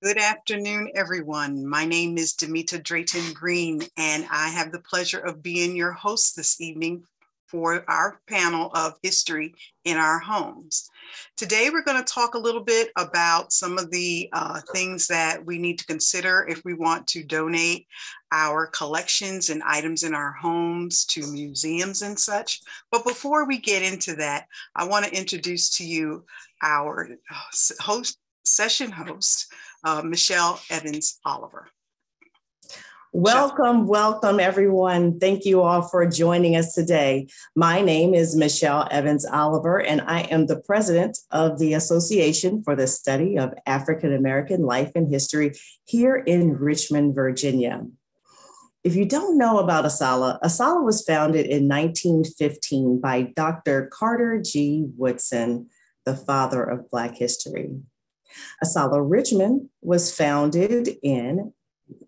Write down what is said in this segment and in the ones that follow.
Good afternoon, everyone. My name is Damita Drayton Green, and I have the pleasure of being your host this evening for our panel of History in Our Homes. Today, we're going to talk a little bit about some of the things that we need to consider if we want to donate our collections and items in our homes to museums and such. But before we get into that, I want to introduce to you our session host, Michelle Evans Oliver. Welcome everyone. Thank you all for joining us today. My name is Michelle Evans Oliver, and I am the president of the Association for the Study of African-American Life and History here in Richmond, Virginia. If you don't know about ASALH, ASALH was founded in 1915 by Dr. Carter G. Woodson, the father of Black history. ASALH Richmond was founded in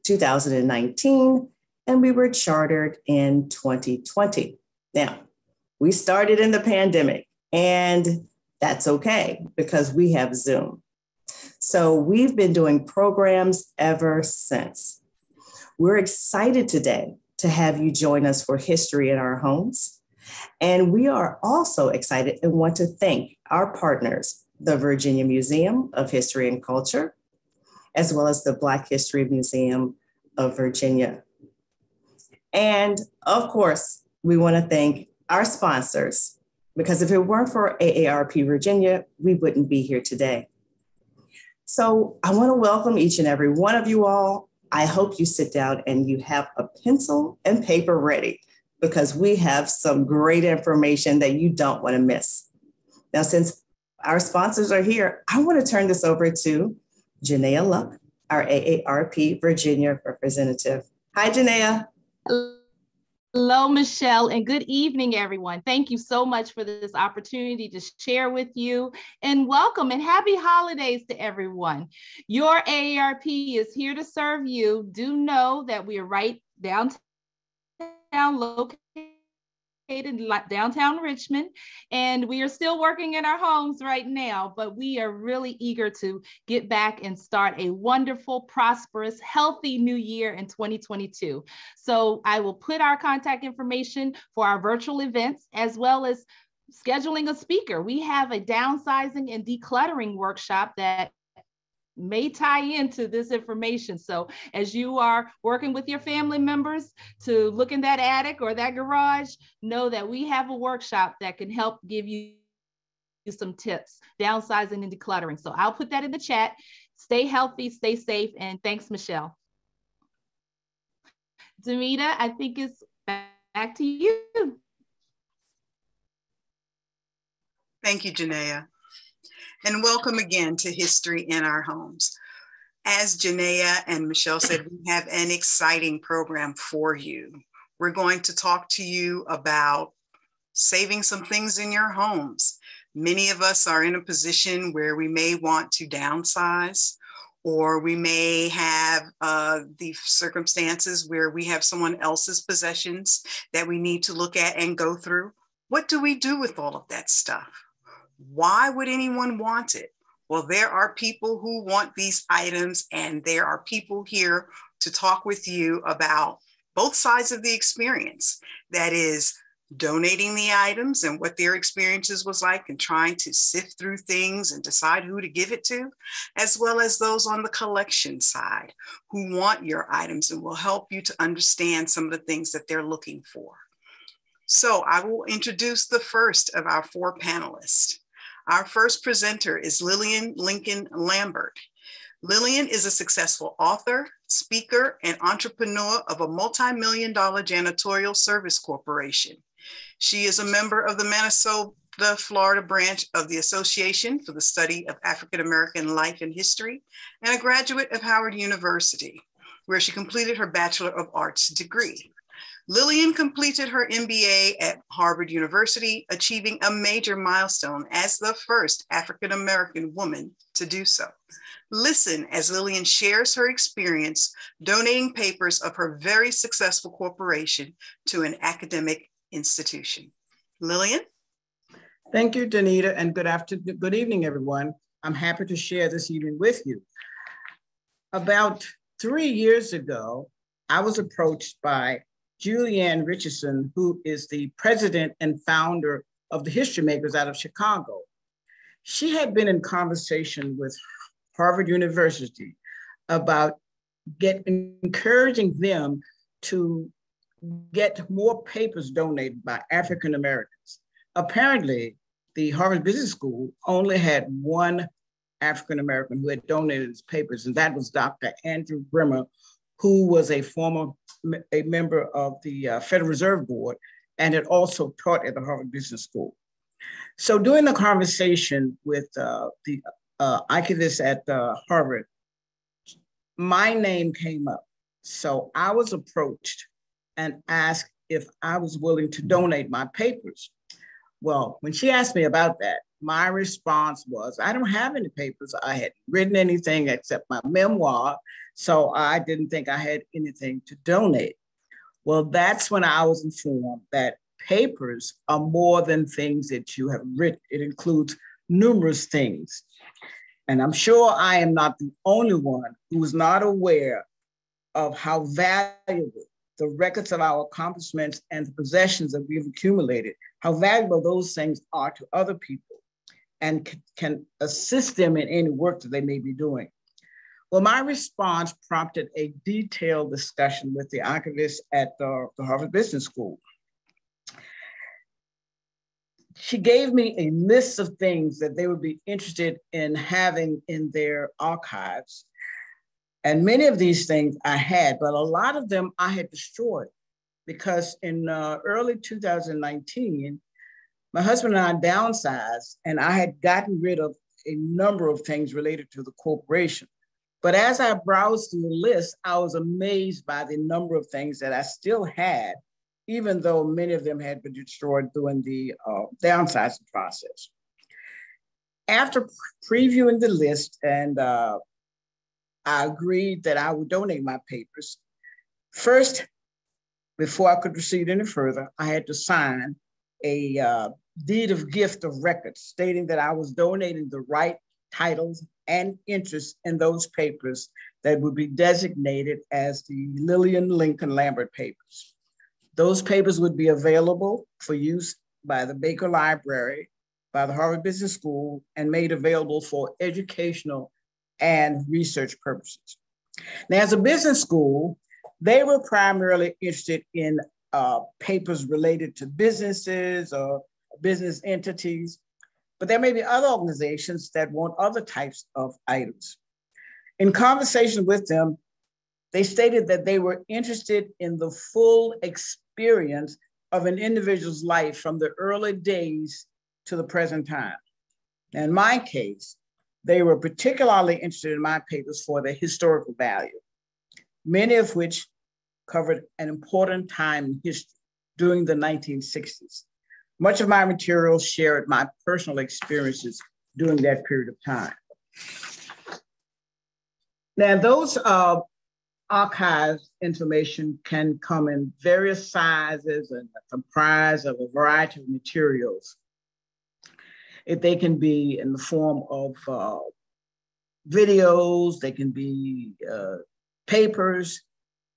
2019, and we were chartered in 2020. Now, we started in the pandemic, and that's okay because we have Zoom. So we've been doing programs ever since. We're excited today to have you join us for History in Our Homes. And we are also excited and want to thank our partners, the Virginia Museum of History and Culture, as well as the Black History Museum of Virginia. And of course, we want to thank our sponsors, because if it weren't for AARP Virginia, we wouldn't be here today. So I want to welcome each and every one of you all. I hope you sit down and you have a pencil and paper ready, because we have some great information that you don't want to miss. Now, since our sponsors are here, I want to turn this over to Janaea Luck, our AARP Virginia representative. Hi, Janaea. Hello, Michelle, and good evening, everyone. Thank you so much for this opportunity to share with you, and welcome and happy holidays to everyone. Your AARP is here to serve you. Do know that we are right downtown, located in downtown Richmond, and we are still working in our homes right now, but we are really eager to get back and start a wonderful, prosperous, healthy new year in 2022. So I will put our contact information for our virtual events, as well as scheduling a speaker. We have a downsizing and decluttering workshop that may tie into this information. So as you are working with your family members to look in that attic or that garage, know that we have a workshop that can help give you some tips, downsizing and decluttering. So I'll put that in the chat. Stay healthy, stay safe, and thanks, Michelle. Damita, I think it's back to you. Thank you, Janaea. And welcome again to History in Our Homes. As Janaea and Michelle said, we have an exciting program for you. We're going to talk to you about saving some things in your homes. Many of us are in a position where we may want to downsize, or we may have the circumstances where we have someone else's possessions that we need to look at and go through. What do we do with all of that stuff? Why would anyone want it? Well, there are people who want these items, and there are people here to talk with you about both sides of the experience. That is, donating the items and what their experiences was like, and trying to sift through things and decide who to give it to, as well as those on the collection side who want your items and will help you to understand some of the things that they're looking for. So I will introduce the first of our four panelists. Our first presenter is Lillian Lincoln Lambert. Lillian is a successful author, speaker, and entrepreneur of a multi-million-dollar janitorial service corporation. She is a member of the Minnesota, Florida branch of the Association for the Study of African-American Life and History, and a graduate of Howard University, where she completed her Bachelor of Arts degree. Lillian completed her MBA at Harvard University, achieving a major milestone as the first African-American woman to do so. Listen as Lillian shares her experience donating papers of her very successful corporation to an academic institution. Lillian? Thank you, Danita, and good evening, everyone. I'm happy to share this evening with you. About 3 years ago, I was approached by Julianne Richardson, who is the president and founder of the History Makers out of Chicago. She had been in conversation with Harvard University about encouraging them to get more papers donated by African Americans. Apparently, the Harvard Business School only had one African American who had donated his papers, and that was Dr. Andrew Brimmer, who was a member of the Federal Reserve Board and had also taught at the Harvard Business School. So during the conversation with the archivists at Harvard, my name came up. So I was approached and asked if I was willing to donate my papers. Well, when she asked me about that, my response was, I don't have any papers. I hadn't written anything except my memoir, so I didn't think I had anything to donate. Well, that's when I was informed that papers are more than things that you have written. It includes numerous things. And I'm sure I am not the only one who is not aware of how valuable the records of our accomplishments and the possessions that we've accumulated, how valuable those things are to other people and can assist them in any work that they may be doing. Well, my response prompted a detailed discussion with the archivist at the Harvard Business School. She gave me a list of things that they would be interested in having in their archives. And many of these things I had, but a lot of them I had destroyed because in early 2019, my husband and I downsized and I had gotten rid of a number of things related to the corporation. But as I browsed through the list, I was amazed by the number of things that I still had, even though many of them had been destroyed during the downsizing process. After previewing the list and I agreed that I would donate my papers. First, before I could proceed any further, I had to sign a deed of gift of records stating that I was donating the right titles and interests in those papers that would be designated as the Lillian, Lincoln, Lambert papers. Those papers would be available for use by the Baker Library, by the Harvard Business School, and made available for educational and research purposes. Now, as a business school, they were primarily interested in papers related to businesses or business entities, but there may be other organizations that want other types of items. In conversation with them, they stated that they were interested in the full experience of an individual's life from the early days to the present time. Now, in my case, they were particularly interested in my papers for their historical value, many of which covered an important time in history during the 1960s. Much of my material shared my personal experiences during that period of time. Now, those archive information can come in various sizes and comprise of a variety of materials. They can be in the form of videos, they can be papers,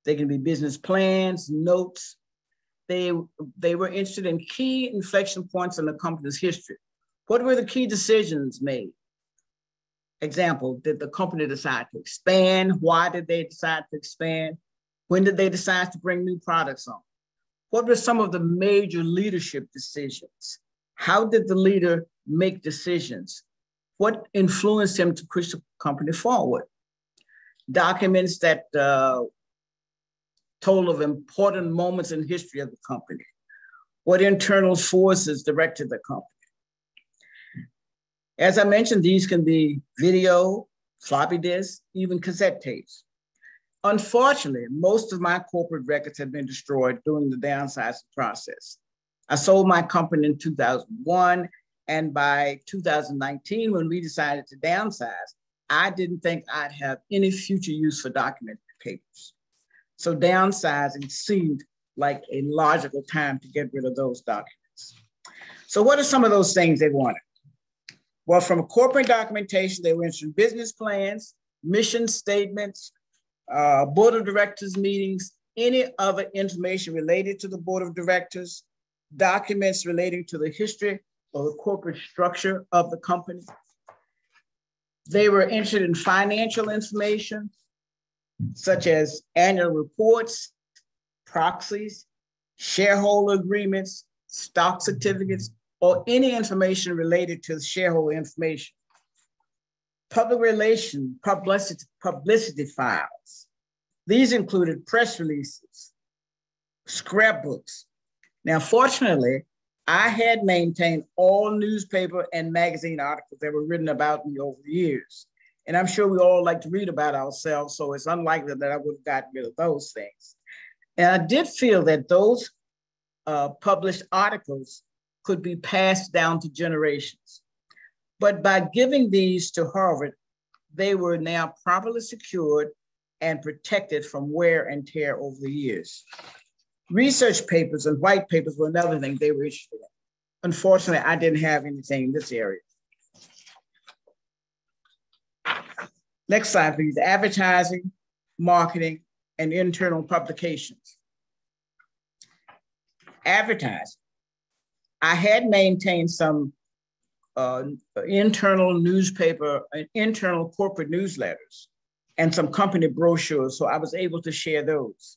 they can be business plans, notes. They were interested in key inflection points in the company's history. What were the key decisions made? Example, did the company decide to expand? Why did they decide to expand? When did they decide to bring new products on? What were some of the major leadership decisions? How did the leader make decisions? What influenced him to push the company forward? Documents that told of important moments in history of the company. What internal forces directed the company? As I mentioned, these can be video, floppy disks, even cassette tapes. Unfortunately, most of my corporate records have been destroyed during the downsizing process. I sold my company in 2001, and by 2019, when we decided to downsize, I didn't think I'd have any future use for documented papers. So downsizing seemed like a logical time to get rid of those documents. So what are some of those things they wanted? Well, from corporate documentation, they were interested in business plans, mission statements, board of directors meetings, any other information related to the board of directors, documents relating to the history or the corporate structure of the company. They were interested in financial information, such as annual reports, proxies, shareholder agreements, stock certificates, or any information related to shareholder information. Public relations, publicity files. These included press releases, scrapbooks. Now, fortunately, I had maintained all newspaper and magazine articles that were written about me over the years. And I'm sure we all like to read about ourselves, so it's unlikely that I would have gotten rid of those things. And I did feel that those published articles could be passed down to generations. But by giving these to Harvard, they were now properly secured and protected from wear and tear over the years. Research papers and white papers were another thing they were interested in. Unfortunately, I didn't have anything in this area. Next slide, please. Advertising, marketing, and internal publications. Advertising. I had maintained some internal newspaper, internal corporate newsletters, and some company brochures, so I was able to share those.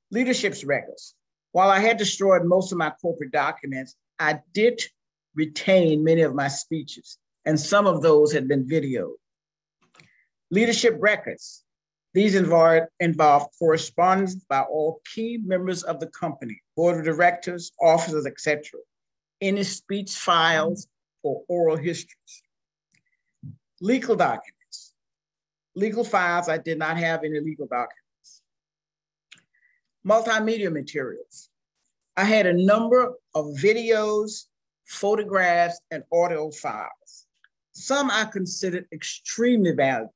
Leadership's records. While I had destroyed most of my corporate documents, I did retain many of my speeches, and some of those had been videoed. Leadership records. These involve correspondence by all key members of the company, board of directors, officers, etc. Any speech files or oral histories. Legal documents. Legal files, I did not have any legal documents. Multimedia materials. I had a number of videos, photographs, and audio files. Some I considered extremely valuable.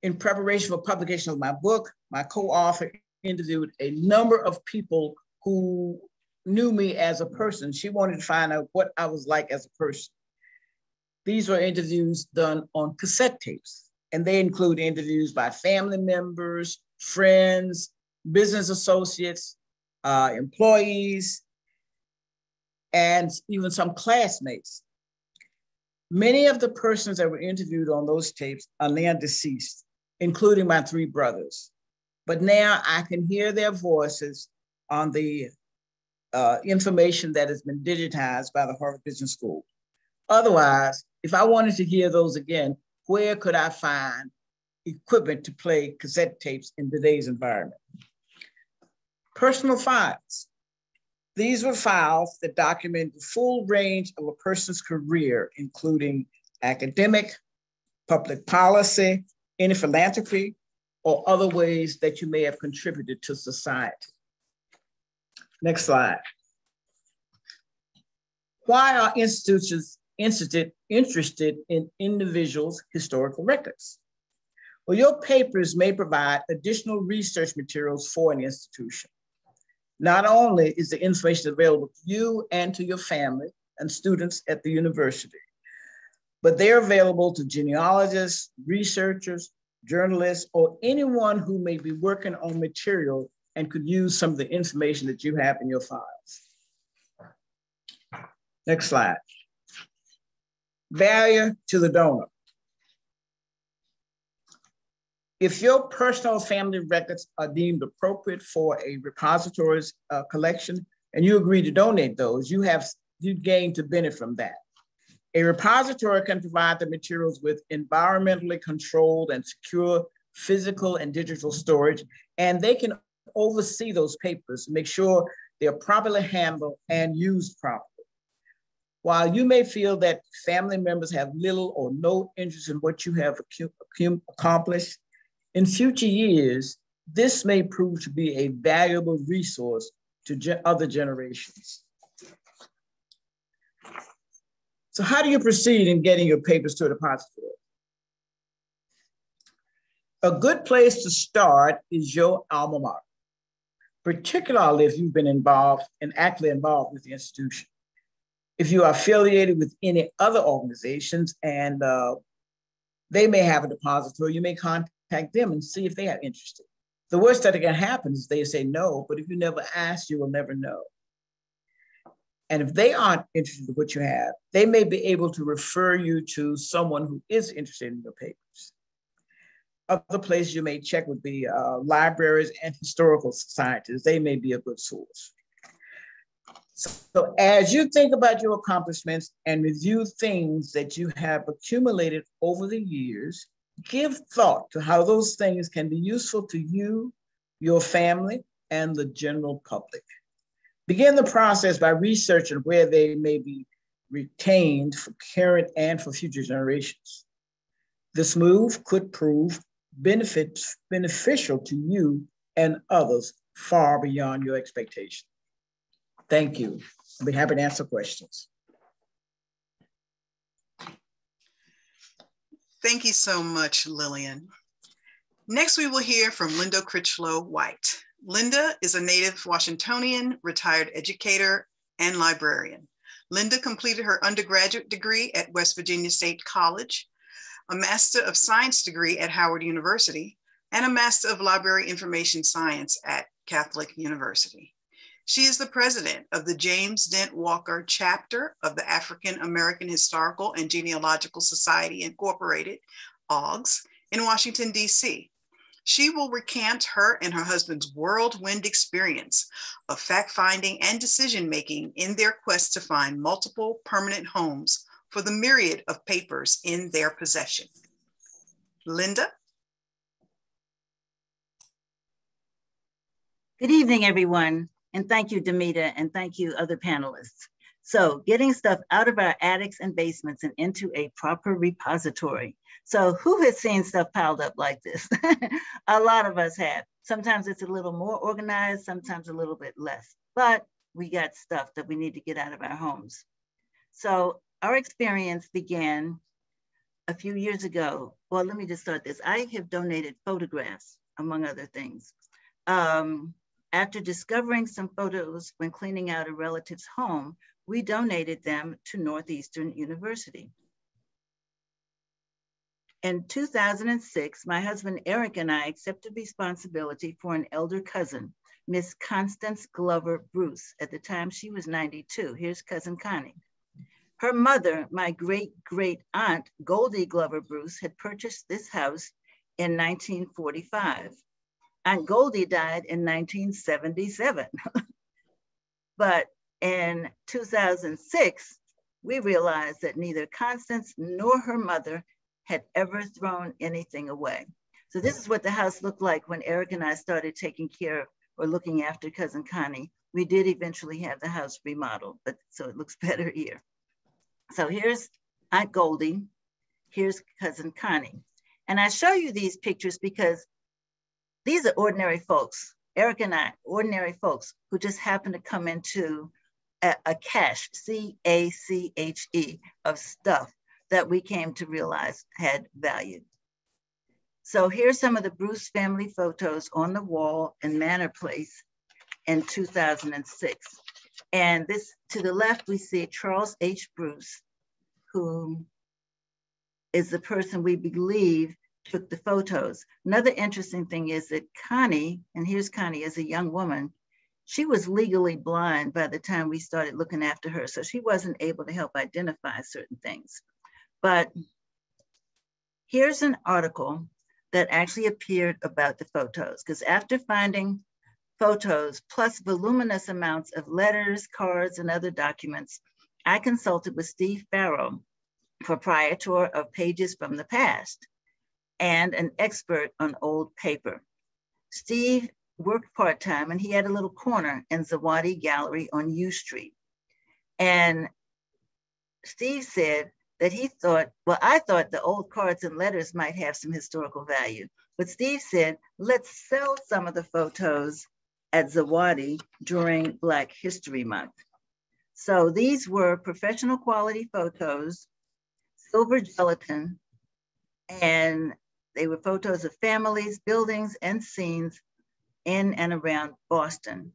In preparation for publication of my book, my co-author interviewed a number of people who knew me as a person. She wanted to find out what I was like as a person. These were interviews done on cassette tapes, and they include interviews by family members, friends, business associates, employees, and even some classmates. Many of the persons that were interviewed on those tapes are now deceased, including my three brothers. But now I can hear their voices on the information that has been digitized by the Harvard Business School. Otherwise, if I wanted to hear those again, where could I find equipment to play cassette tapes in today's environment? Personal files. These were files that document the full range of a person's career, including academic, public policy, any philanthropy, or other ways that you may have contributed to society. Next slide. Why are institutions interested in individuals' historical records? Well, your papers may provide additional research materials for an institution. Not only is the information available to you and to your family and students at the university, but they're available to genealogists, researchers, journalists, or anyone who may be working on material and could use some of the information that you have in your files. Next slide. Value to the donor. If your personal family records are deemed appropriate for a repository's collection and you agree to donate those, you gain to benefit from that. A repository can provide the materials with environmentally controlled and secure physical and digital storage, and they can oversee those papers, make sure they're properly handled and used properly. While you may feel that family members have little or no interest in what you have accomplished, in future years, this may prove to be a valuable resource to other generations. So how do you proceed in getting your papers to a depository? A good place to start is your alma mater, particularly if you've been involved and actively involved with the institution. If you are affiliated with any other organizations and They may have a depository. You may contact them and see if they are interested. The worst that can happen is they say no, but if you never ask, you will never know. And if they aren't interested in what you have, they may be able to refer you to someone who is interested in your papers. Other places you may check would be libraries and historical societies. They may be a good source. So as you think about your accomplishments and review things that you have accumulated over the years, give thought to how those things can be useful to you, your family, and the general public. Begin the process by researching where they may be retained for current and for future generations. This move could prove beneficial to you and others far beyond your expectations. Thank you. I'll be happy to answer questions. Thank you so much, Lillian. Next, we will hear from Linda Crichlow White. Linda is a native Washingtonian, retired educator, and librarian. Linda completed her undergraduate degree at West Virginia State College, a Master of Science degree at Howard University, and a Master of Library Information Science at Catholic University. She is the president of the James Dent Walker chapter of the African-American Historical and Genealogical Society, Incorporated, AUGS, in Washington, D.C. She will recant her and her husband's whirlwind experience of fact-finding and decision-making in their quest to find multiple permanent homes for the myriad of papers in their possession. Linda? Good evening, everyone. And thank you, Damita, and thank you, other panelists. So getting stuff out of our attics and basements and into a proper repository. So who has seen stuff piled up like this? A lot of us have. Sometimes it's a little more organized, sometimes a little bit less, but we got stuff that we need to get out of our homes. So our experience began a few years ago. Well, let me just start this. I have donated photographs, among other things. After discovering some photos when cleaning out a relative's home, we donated them to Northeastern University. In 2006, my husband Eric and I accepted responsibility for an elder cousin, Miss Constance Glover Bruce. At the time, she was 92. Here's cousin Connie. Her mother, my great-great aunt, Goldie Glover Bruce, had purchased this house in 1945. Aunt Goldie died in 1977. But in 2006, we realized that neither Constance nor her mother had ever thrown anything away. So this is what the house looked like when Eric and I started taking care of or looking after cousin Connie. We did eventually have the house remodeled, but so it looks better here. So here's Aunt Goldie, here's cousin Connie. And I show you these pictures because these are ordinary folks, Eric and I, ordinary folks who just happen to come into a cache, C-A-C-H-E, of stuff that we came to realize had value. So here's some of the Bruce family photos on the wall in Manor Place in 2006. And this, to the left, we see Charles H. Bruce, who is the person we believe took the photos. Another interesting thing is that Connie, and here's Connie as a young woman, she was legally blind by the time we started looking after her, so she wasn't able to help identify certain things. But here's an article that actually appeared about the photos, because after finding photos plus voluminous amounts of letters, cards, and other documents, I consulted with Steve Farrow, proprietor of Pages from the Past, and an expert on old paper. Steve worked part-time and he had a little corner in Zawadi Gallery on U Street. And Steve said that he thought, well, I thought the old cards and letters might have some historical value, but Steve said, let's sell some of the photos at Zawadi during Black History Month. So these were professional quality photos, silver gelatin, and they were photos of families, buildings, and scenes in and around Boston.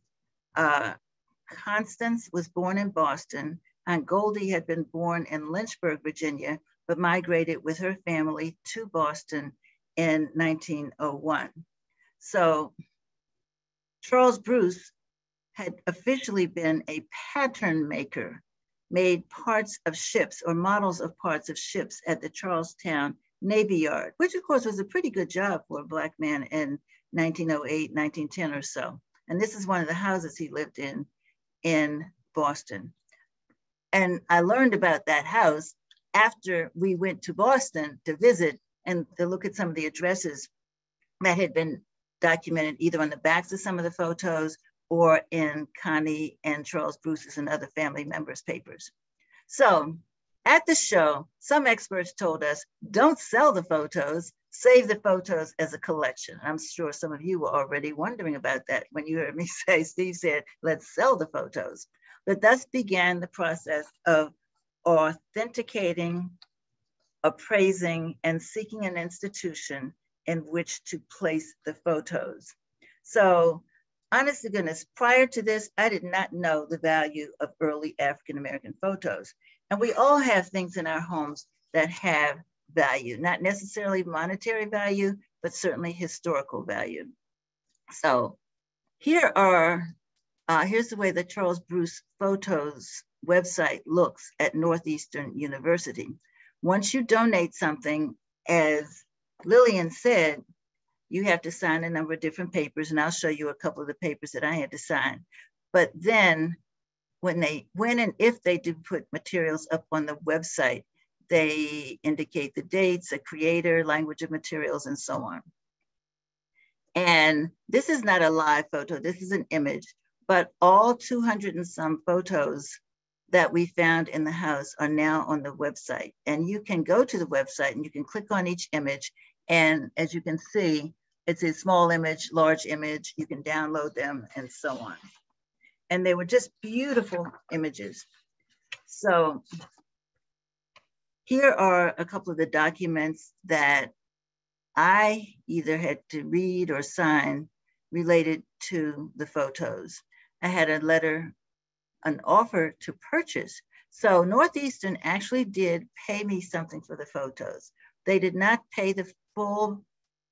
Constance was born in Boston, and Goldie had been born in Lynchburg, Virginia, but migrated with her family to Boston in 1901. So Charles Bruce had officially been a pattern maker, made parts of ships or models of parts of ships at the Charlestown Navy Yard, which of course was a pretty good job for a Black man in 1908, 1910 or so. And this is one of the houses he lived in Boston. And I learned about that house after we went to Boston to visit and to look at some of the addresses that had been documented either on the backs of some of the photos or in Connie and Charles Bruce's and other family members' papers. So at the show, some experts told us, don't sell the photos, save the photos as a collection. I'm sure some of you were already wondering about that when you heard me say, Steve said, let's sell the photos. But thus began the process of authenticating, appraising, and seeking an institution in which to place the photos. So honest to goodness, prior to this, I did not know the value of early African-American photos. And we all have things in our homes that have value, not necessarily monetary value, but certainly historical value. So here's the way the Charles Bruce Photos website looks at Northeastern University. Once you donate something, as Lillian said, you have to sign a number of different papers, and I'll show you a couple of the papers that I had to sign. But then when and if they do put materials up on the website, they indicate the dates, a creator, language of materials, and so on. And this is not a live photo, this is an image, but all 200 and some photos that we found in the house are now on the website. And you can go to the website and you can click on each image. And as you can see, it's a small image, large image, you can download them and so on. And they were just beautiful images. So here are a couple of the documents that I either had to read or sign related to the photos. I had a letter, an offer to purchase. So Northeastern actually did pay me something for the photos. They did not pay the full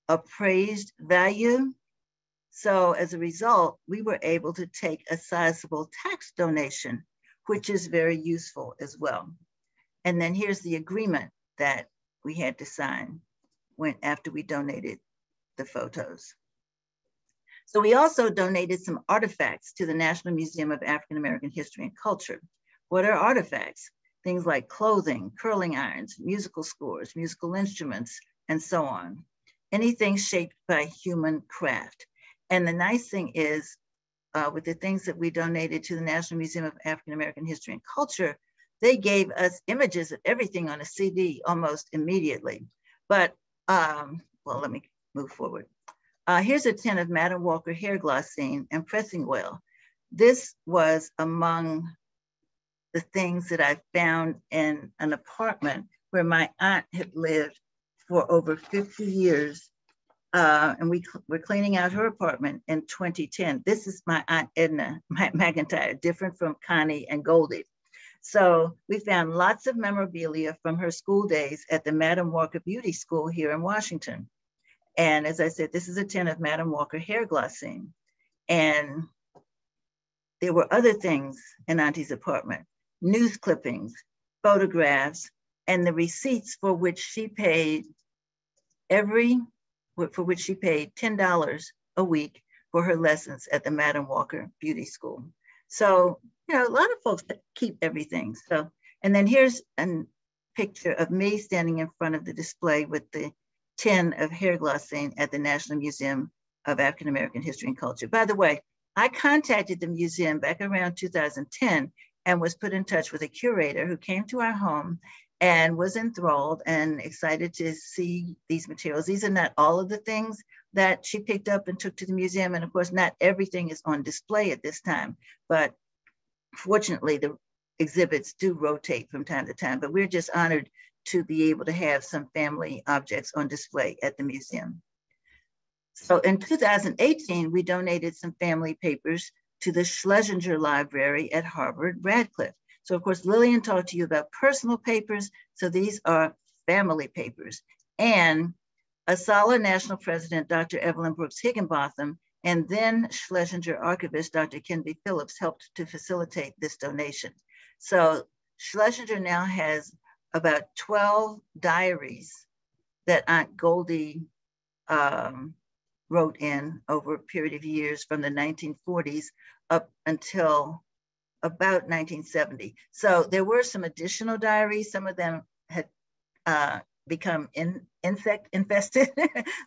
appraised value. So as a result, we were able to take a sizable tax donation, which is very useful as well. And then here's the agreement that we had to sign after we donated the photos. So we also donated some artifacts to the National Museum of African American History and Culture. What are artifacts? Things like clothing, curling irons, musical scores, musical instruments, and so on. Anything shaped by human craft. And the nice thing is, with the things that we donated to the National Museum of African American History and Culture, they gave us images of everything on a CD almost immediately. But, well, let me move forward. Here's a tin of Madam Walker hair glossine and pressing oil. This was among the things that I found in an apartment where my aunt had lived for over 50 years. And we were cleaning out her apartment in 2010. This is my Aunt Edna McIntyre, different from Connie and Goldie. So we found lots of memorabilia from her school days at the Madam Walker Beauty School here in Washington. And as I said, this is a tin of Madam Walker hair glossine. And there were other things in Auntie's apartment, news clippings, photographs, and the receipts for which she paid $10 a week for her lessons at the Madam Walker Beauty School. So, you know, a lot of folks keep everything. So, and then here's a picture of me standing in front of the display with the tin of hair glossine at the National Museum of African American History and Culture. By the way, I contacted the museum back around 2010 and was put in touch with a curator who came to our home and was enthralled and excited to see these materials. These are not all of the things that she picked up and took to the museum. And of course, not everything is on display at this time, but fortunately the exhibits do rotate from time to time, but we're just honored to be able to have some family objects on display at the museum. So in 2018, we donated some family papers to the Schlesinger Library at Harvard Radcliffe. So of course, Lillian talked to you about personal papers. So these are family papers. And ASALH National President, Dr. Evelyn Brooks Higginbotham, and then Schlesinger archivist, Dr. Ken B. Phillips, helped to facilitate this donation. So Schlesinger now has about 12 diaries that Aunt Goldie wrote in over a period of years from the 1940s up until about 1970. So there were some additional diaries. Some of them had become insect infested.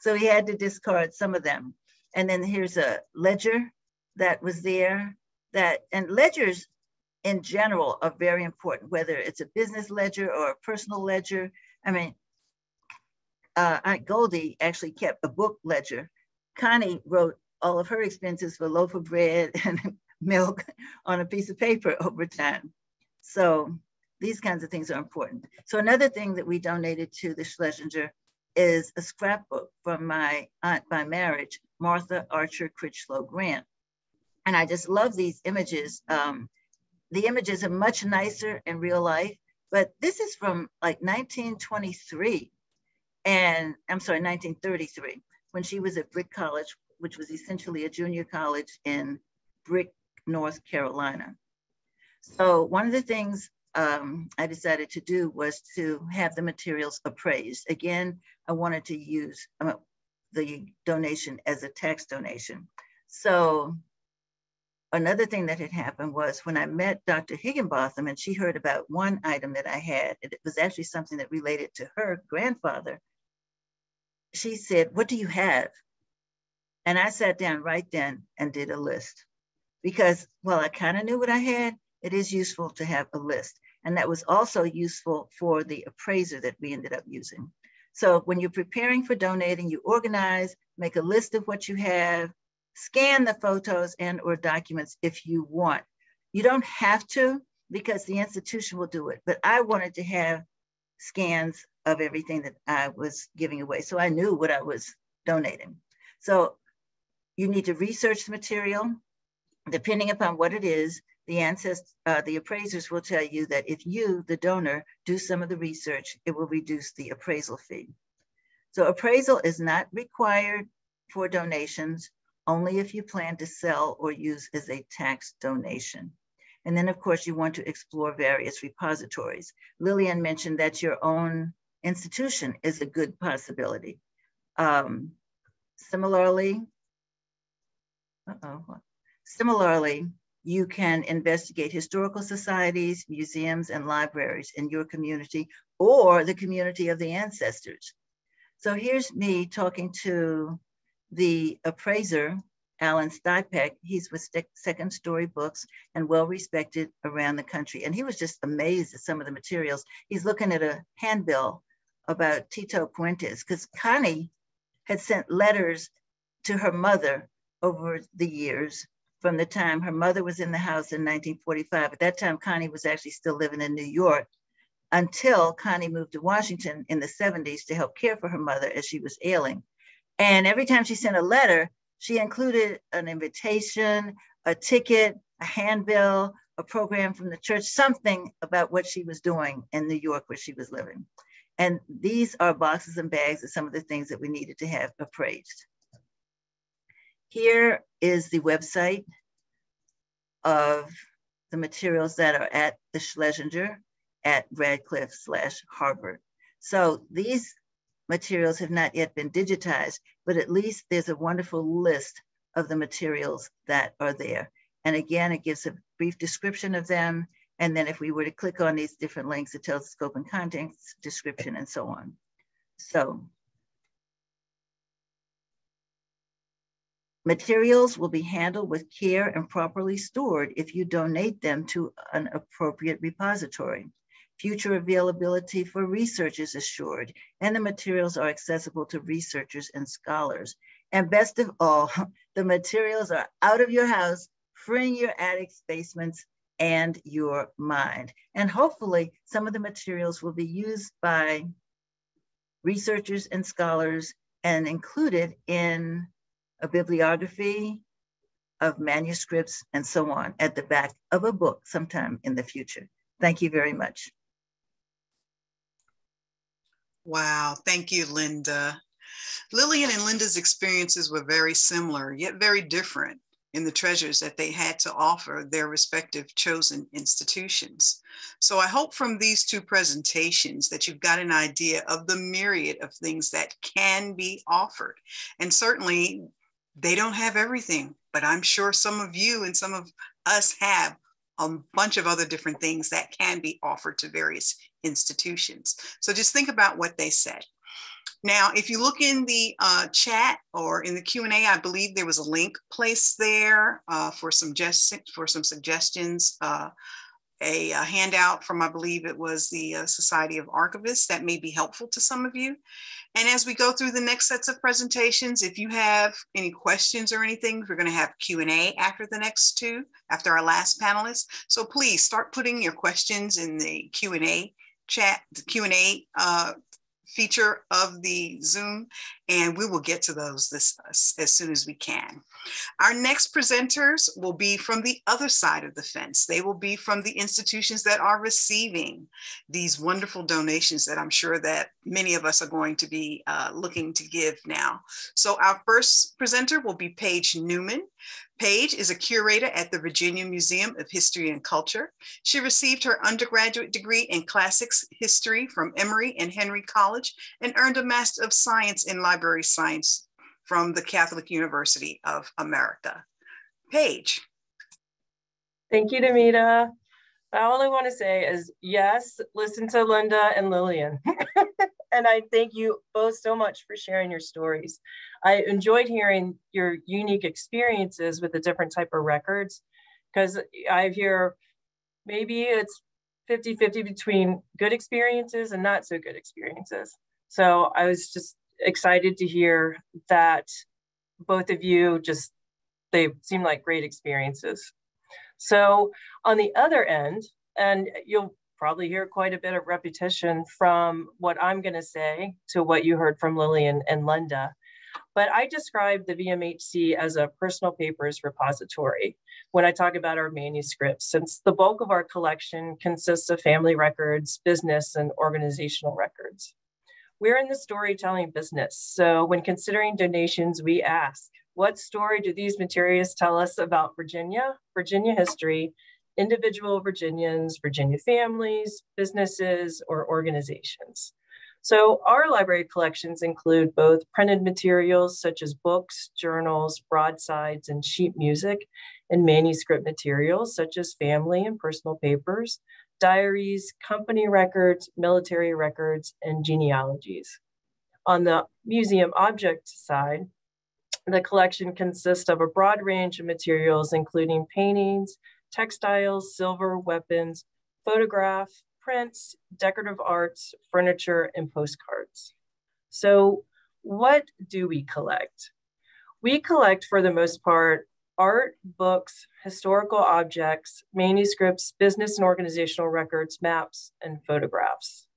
So he had to discard some of them. And then here's a ledger that was there, and ledgers in general are very important, whether it's a business ledger or a personal ledger. I mean, Aunt Goldie actually kept a book ledger. Connie wrote all of her expenses for a loaf of bread and milk on a piece of paper over time. So these kinds of things are important. So another thing that we donated to the Schlesinger is a scrapbook from my aunt by marriage, Martha Archer Crichlow Grant. And I just love these images. The images are much nicer in real life, but this is from like 1923, and I'm sorry, 1933, when she was at Brick College, which was essentially a junior college in Brick, North Carolina. So one of the things I decided to do was to have the materials appraised. Again, I wanted to use the donation as a tax donation. So another thing that had happened was when I met Dr. Higginbotham and she heard about one item that I had, it was actually something that related to her grandfather. She said, "What do you have?" And I sat down right then and did a list because, well, I kind of knew what I had. It is useful to have a list. And that was also useful for the appraiser that we ended up using. So when you're preparing for donating, you organize, make a list of what you have, scan the photos and or documents if you want. You don't have to because the institution will do it, but I wanted to have scans of everything that I was giving away. So I knew what I was donating. So you need to research the material. Depending upon what it is, the appraisers will tell you that if you, the donor, do some of the research, it will reduce the appraisal fee. So appraisal is not required for donations, only if you plan to sell or use as a tax donation. And then of course you want to explore various repositories. Lillian mentioned that your own institution is a good possibility. Similarly, you can investigate historical societies, museums, and libraries in your community or the community of the ancestors. So here's me talking to the appraiser, Alan Stipek. He's with Second Story Books and well-respected around the country. And he was just amazed at some of the materials. He's looking at a handbill about Tito Puentes because Connie had sent letters to her mother over the years from the time her mother was in the house in 1945. At that time, Connie was actually still living in New York until Connie moved to Washington in the 70s to help care for her mother as she was ailing. And every time she sent a letter, she included an invitation, a ticket, a handbill, a program from the church, something about what she was doing in New York where she was living. And these are boxes and bags of some of the things that we needed to have appraised. Here is the website of the materials that are at the Schlesinger at Radcliffe/Harvard. So these materials have not yet been digitized, but at least there's a wonderful list of the materials that are there. And again, it gives a brief description of them. And then if we were to click on these different links, it tells the scope and contents, description, and so on. So materials will be handled with care and properly stored if you donate them to an appropriate repository. Future availability for research is assured, and the materials are accessible to researchers and scholars. And best of all, the materials are out of your house, freeing your attics, basements, and your mind. And hopefully some of the materials will be used by researchers and scholars and included in a bibliography of manuscripts and so on at the back of a book sometime in the future. Thank you very much. Wow, thank you, Linda. Lillian and Linda's experiences were very similar, yet very different in the treasures that they had to offer their respective chosen institutions. So I hope from these two presentations that you've got an idea of the myriad of things that can be offered. And certainly they don't have everything, but I'm sure some of you and some of us have a bunch of other different things that can be offered to various institutions. So just think about what they said. Now, if you look in the chat or in the Q&A, I believe there was a link placed there for some suggestions, a handout from, I believe it was the Society of Archivists that may be helpful to some of you. And as we go through the next sets of presentations, if you have any questions or anything, we're going to have Q&A after the next two, after our last panelist. So please start putting your questions in the Q&A chat, the Q&A feature of the Zoom, and we will get to those as soon as we can. Our next presenters will be from the other side of the fence. They will be from the institutions that are receiving these wonderful donations that I'm sure that many of us are going to be looking to give now. So our first presenter will be Paige Newman. Paige is a curator at the Virginia Museum of History and Culture. She received her undergraduate degree in classics history from Emory and Henry College and earned a Master of Science in Library Science from the Catholic University of America. Paige. Thank you, Damita. All I want to say is, yes, listen to Linda and Lillian. And I thank you both so much for sharing your stories. I enjoyed hearing your unique experiences with the different type of records, because I hear maybe it's 50-50 between good experiences and not so good experiences. So I was just excited to hear that both of you they seem like great experiences. So on the other end, and you'll probably hear quite a bit of repetition from what I'm going to say to what you heard from Lillian and Linda. But I describe the VMHC as a personal papers repository when I talk about our manuscripts, since the bulk of our collection consists of family records, business, and organizational records. We're in the storytelling business, so when considering donations, we ask, what story do these materials tell us about Virginia, Virginia history, individual Virginians, Virginia families, businesses, or organizations? So our library collections include both printed materials such as books, journals, broadsides, and sheet music, and manuscript materials such as family and personal papers, diaries, company records, military records, and genealogies. On the museum object side, the collection consists of a broad range of materials, including paintings, textiles, silver, weapons, photographs, prints, decorative arts, furniture, and postcards. So what do we collect? We collect, for the most part, art, books, historical objects, manuscripts, business and organizational records, maps, and photographs.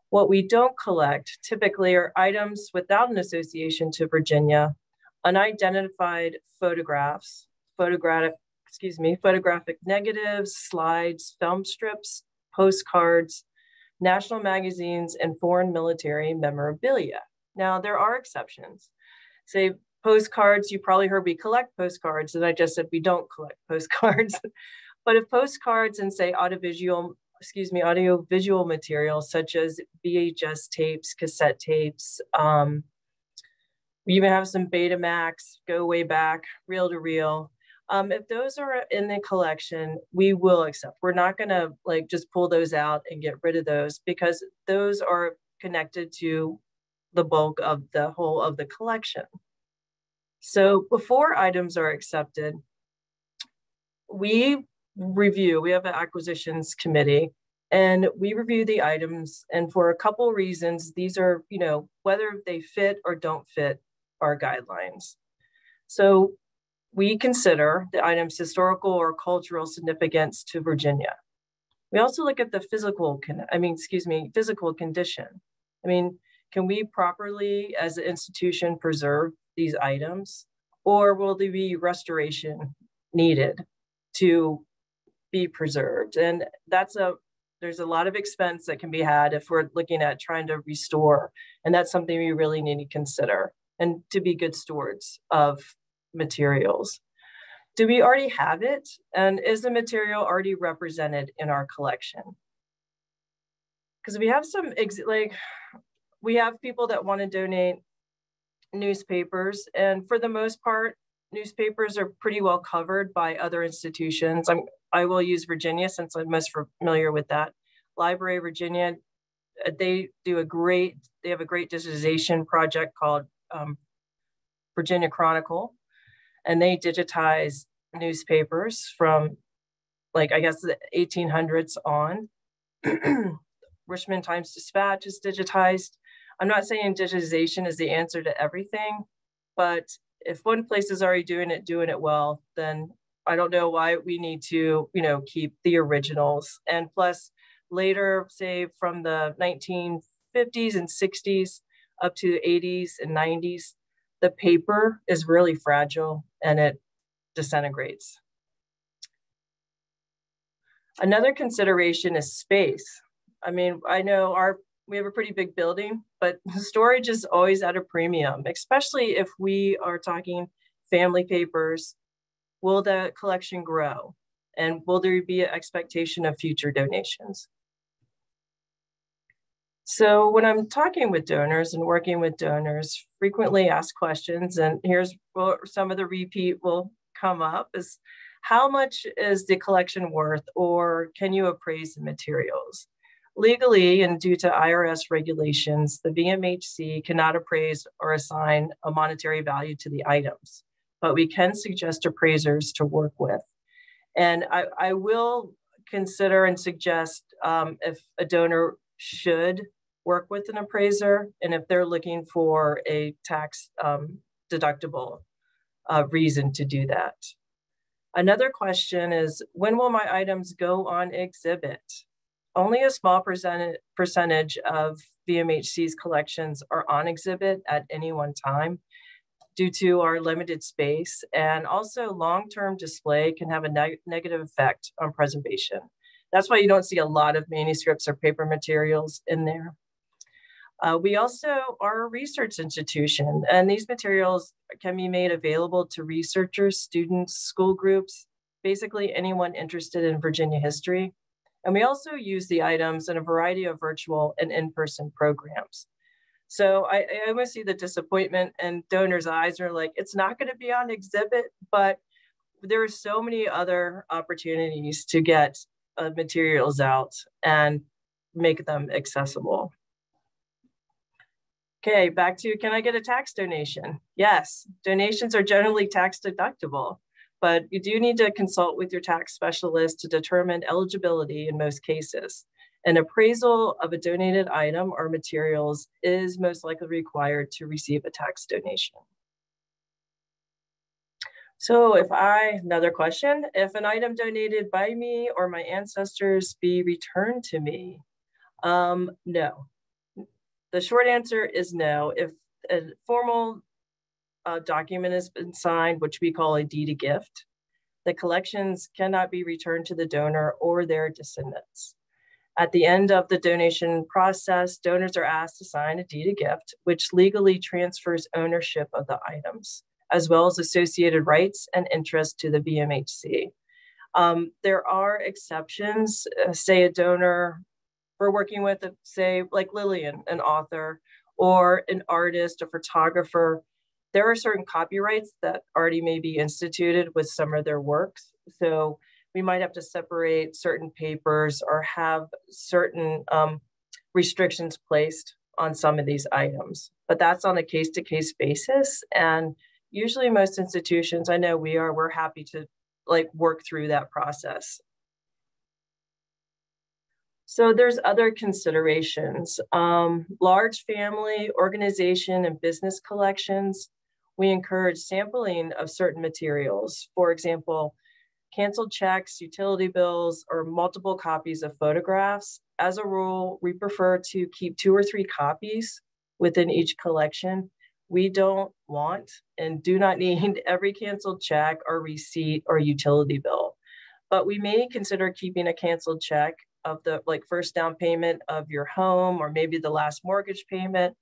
What we don't collect typically are items without an association to Virginia, unidentified photographs, photographic negatives, slides, film strips, postcards, national magazines, and foreign military memorabilia. Now, there are exceptions. Say postcards, you probably heard we collect postcards, and I just said we don't collect postcards. But if postcards and say audiovisual materials such as VHS tapes, cassette tapes, we even have some Betamax, go way back, reel to reel. If those are in the collection, we will accept. We're not gonna just pull those out and get rid of those, because those are connected to the bulk of the whole of the collection. So before items are accepted, we have an acquisitions committee, and we review the items. And for a couple reasons, these are, whether they fit or don't fit our guidelines. So we consider the item's historical or cultural significance to Virginia. We also look at the physical condition. Can we properly, as an institution, preserve these items, or will there be restoration needed to be preserved? And that's a There's a lot of expense that can be had if we're looking at trying to restore. And that's something we really need to consider and to be good stewards of materials. Do we already have it? And is the material already represented in our collection? Because we have some, we have people that want to donate newspapers, and for the most part, newspapers are pretty well covered by other institutions. I will use Virginia since I'm most familiar with that. Library of Virginia, they have a great digitization project called Virginia Chronicle, and they digitize newspapers from, like, I guess the 1800s on. Richmond Times-Dispatch is digitized. I'm not saying digitization is the answer to everything, but if one place is already doing it well, then I don't know why we need to, keep the originals. And plus, later, say from the 1950s and 60s up to the 80s and 90s, the paper is really fragile and it disintegrates. Another consideration is space. I mean, I know we have a pretty big building, but storage is always at a premium, especially if we are talking family papers. Will the collection grow? And will there be an expectation of future donations? So when I'm talking with donors and working with donors, frequently asked questions, and here's where some of the repeat will come up, is how much is the collection worth, or can you appraise the materials? Legally, and due to IRS regulations, the VMHC cannot appraise or assign a monetary value to the items, but we can suggest appraisers to work with. And I will consider and suggest if a donor should work with an appraiser, and if they're looking for a tax deductible reason to do that. Another question is, when will my items go on exhibit? Only a small percentage of VMHC's collections are on exhibit at any one time due to our limited space, and also long-term display can have a negative effect on preservation. That's why you don't see a lot of manuscripts or paper materials in there. We also are a research institution, and these materials can be made available to researchers, students, school groups, basically anyone interested in Virginia history. And we also use the items in a variety of virtual and in-person programs. So I almost see the disappointment in donors' eyes are like, it's not going to be on exhibit, but there are so many other opportunities to get materials out and make them accessible. Okay, back to, can I get a tax donation? Yes, donations are generally tax deductible, but you do need to consult with your tax specialist to determine eligibility in most cases. An appraisal of a donated item or materials is most likely required to receive a tax donation. So another question, if an item donated by me or my ancestors be returned to me? No. The short answer is no. If a formal document has been signed, which we call a deed of gift, the collections cannot be returned to the donor or their descendants. At the end of the donation process, donors are asked to sign a deed of gift, which legally transfers ownership of the items, as well as associated rights and interests to the VMHC. There are exceptions, say a donor, we're working with, say, like Lillian, an author, or an artist, a photographer. There are certain copyrights that already may be instituted with some of their works. So we might have to separate certain papers or have certain restrictions placed on some of these items. But that's on a case-to-case basis. And usually most institutions, I know we're happy to work through that process. So there's other considerations. Large family, organization, and business collections, we encourage sampling of certain materials. For example, canceled checks, utility bills, or multiple copies of photographs. As a rule, we prefer to keep 2 or 3 copies within each collection. We don't want and do not need every canceled check or receipt or utility bill, but we may consider keeping a canceled check of the first down payment of your home, or maybe the last mortgage payment.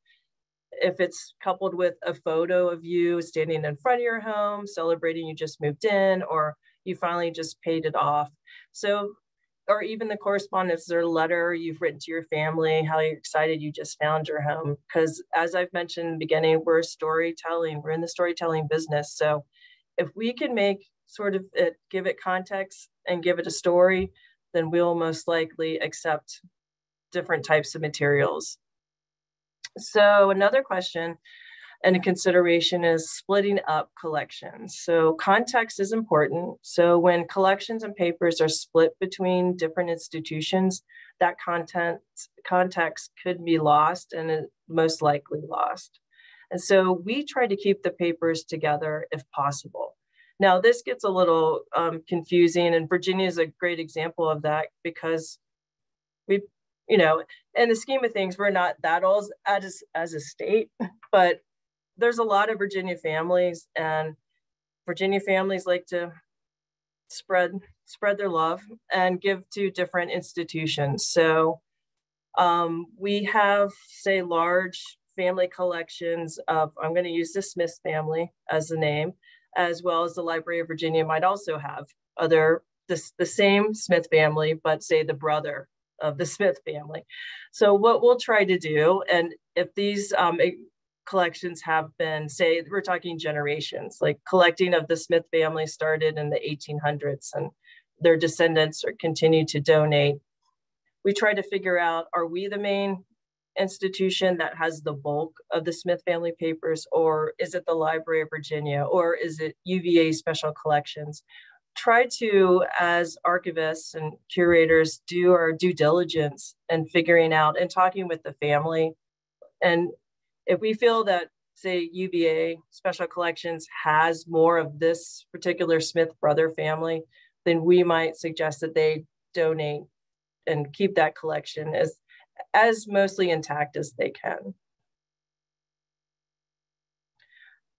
If it's coupled with a photo of you standing in front of your home, celebrating you just moved in, or you finally just paid it off. So, or even the correspondence or letter you've written to your family, how you're excited you just found your home. Because as I've mentioned in the beginning, we're in the storytelling business. So if we can make give it context and give it a story, then we'll most likely accept different types of materials. So another question and a consideration is splitting up collections. So context is important. So when collections and papers are split between different institutions, that context could be lost, and it most likely lost. And so we try to keep the papers together if possible. Now this gets a little confusing, and Virginia is a great example of that, because we, in the scheme of things, we're not that old as a state, but there's a lot of Virginia families, and Virginia families like to spread their love and give to different institutions. So we have, say, large family collections of, I'm going to use the Smith family as the name, as well as the Library of Virginia might also have the same Smith family, but say the brother of the Smith family. So what we'll try to do, and if these collections have been, say, we're talking generations, like collecting of the Smith family started in the 1800s and their descendants continue to donate. We try to figure out, are we the main institution that has the bulk of the Smith family papers, or is it the Library of Virginia, or is it UVA Special Collections? Try to, as archivists and curators, do our due diligence and figuring out and talking with the family. And if we feel that, say, UVA Special Collections has more of this particular Smith brother family, then we might suggest that they donate and keep that collection as mostly intact as they can.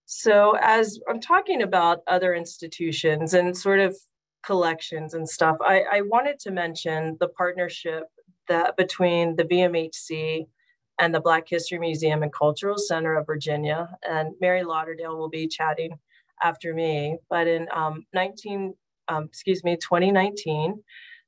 So as I'm talking about other institutions and sort of collections and stuff, I wanted to mention the partnership that between the VMHC and the Black History Museum and Cultural Center of Virginia, and Mary Lauderdale will be chatting after me. But in 2019,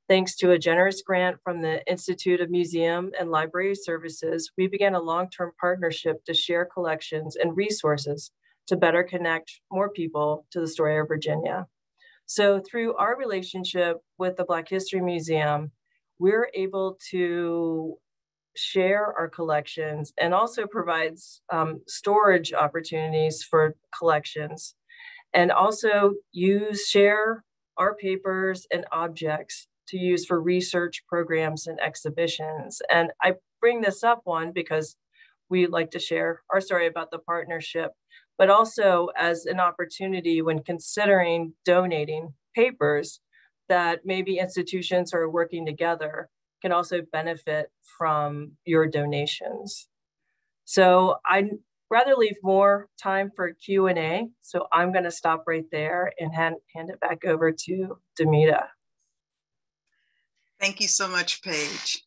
thanks to a generous grant from the Institute of Museum and Library Services, we began a long-term partnership to share collections and resources to better connect more people to the story of Virginia. So through our relationship with the Black History Museum, we're able to share our collections and also provides storage opportunities for collections, and also share our papers and objects to use for research programs and exhibitions. And I bring this up, one, because we like to share our story about the partnership, but also as an opportunity when considering donating papers that maybe institutions are working together can also benefit from your donations. So I'd rather leave more time for Q&A. So I'm gonna stop right there and hand it back over to Damita. Thank you so much, Paige.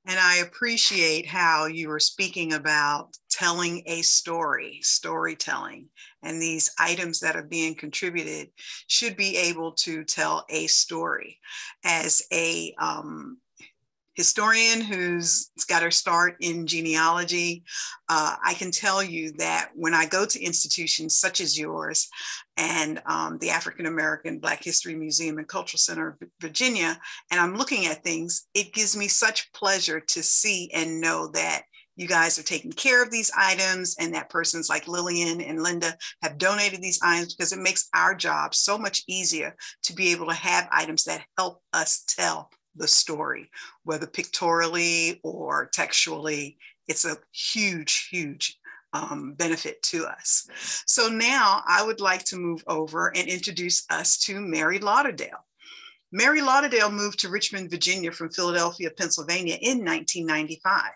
And I appreciate how you were speaking about telling a story, storytelling, and these items that are being contributed should be able to tell a story. As a historian who's got her start in genealogy, I can tell you that when I go to institutions such as yours and the African-American Black History Museum and Cultural Center of Virginia, and I'm looking at things, it gives me such pleasure to see and know that you guys are taking care of these items, and that persons like Lillian and Linda have donated these items, because it makes our job so much easier to be able to have items that help us tell the story, whether pictorially or textually. It's a huge, huge benefit to us. So now I would like to move over and introduce us to Mary Lauderdale. Mary Lauderdale moved to Richmond, Virginia from Philadelphia, Pennsylvania in 1995.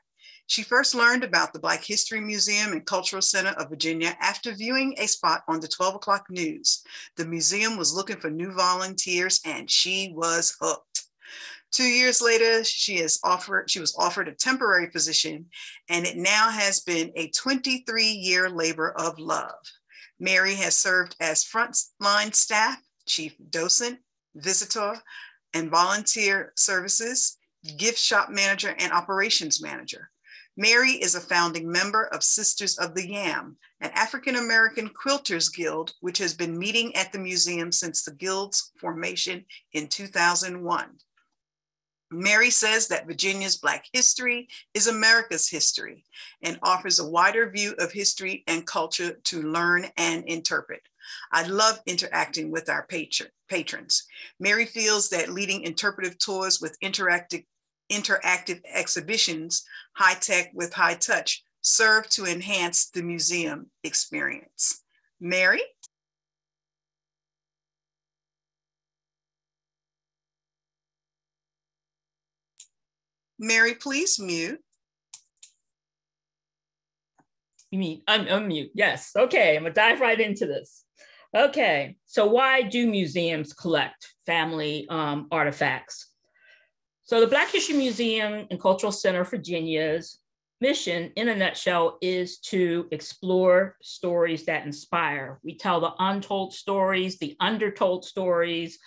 She first learned about the Black History Museum and Cultural Center of Virginia after viewing a spot on the 12 o'clock news. The museum was looking for new volunteers and she was hooked. 2 years later, she was offered a temporary position, and it now has been a 23-year labor of love. Mary has served as frontline staff, chief docent, visitor, and volunteer services, gift shop manager, and operations manager. Mary is a founding member of Sisters of the Yam, an African-American quilters guild, which has been meeting at the museum since the guild's formation in 2001. Mary says that Virginia's Black history is America's history and offers a wider view of history and culture to learn and interpret. I love interacting with our patrons. Mary feels that leading interpretive tours with interactive exhibitions, high tech with high touch, serve to enhance the museum experience. Mary? Mary, please mute. You mean unmute? Yes. Okay, I'm gonna dive right into this. Okay, so why do museums collect family artifacts? So the Black History Museum and Cultural Center of Virginia's mission, in a nutshell, is to explore stories that inspire. We tell the untold stories, the undertold stories,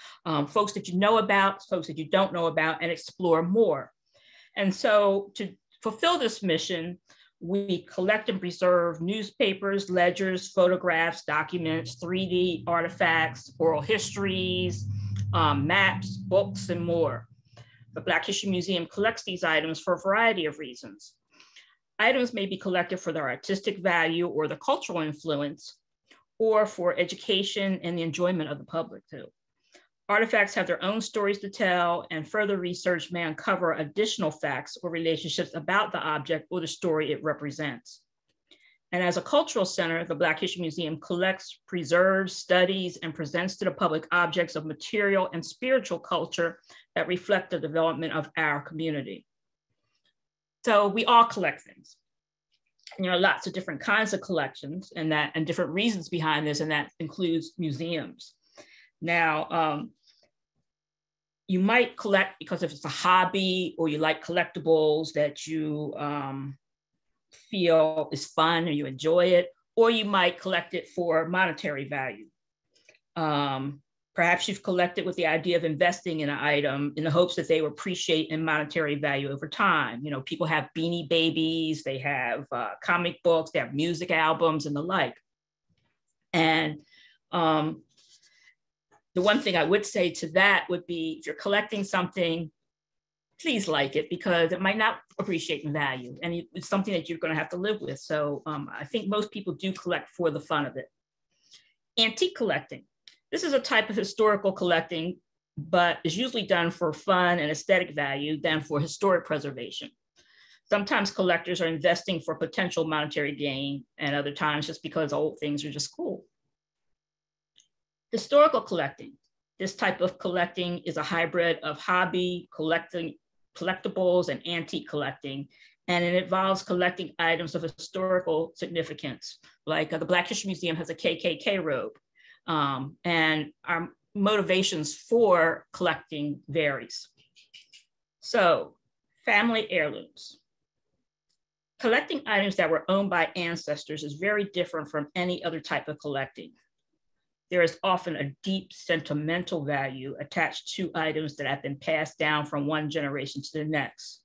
folks that you know about, folks that you don't know about, and explore more. And so to fulfill this mission, we collect and preserve newspapers, ledgers, photographs, documents, 3D artifacts, oral histories, maps, books, and more. The Black History Museum collects these items for a variety of reasons. Items may be collected for their artistic value or the cultural influence, or for education and the enjoyment of the public too. Artifacts have their own stories to tell, and further research may uncover additional facts or relationships about the object or the story it represents. And as a cultural center, the Black History Museum collects, preserves, studies, and presents to the public objects of material and spiritual culture that reflect the development of our community. So we all collect things. And there are lots of different kinds of collections and different reasons behind this, and that includes museums. Now, you might collect because if it's a hobby or you like collectibles that you feel is fun or you enjoy it, or you might collect it for monetary value. Perhaps you've collected with the idea of investing in an item in the hopes that they will appreciate in monetary value over time. You know, people have Beanie Babies, they have comic books, they have music albums and the like. And the one thing I would say to that would be, if you're collecting something, please like it, because it might not appreciate in value, and it's something that you're going to have to live with. So I think most people do collect for the fun of it. Antique collecting. This is a type of historical collecting, but is usually done for fun and aesthetic value than for historic preservation. Sometimes collectors are investing for potential monetary gain, and other times just because old things are just cool. Historical collecting. This type of collecting is a hybrid of hobby, collectibles, and antique collecting. And it involves collecting items of historical significance. Like the Black History Museum has a KKK robe. And our motivations for collecting varies. So, family heirlooms. Collecting items that were owned by ancestors is very different from any other type of collecting. There is often a deep sentimental value attached to items that have been passed down from one generation to the next.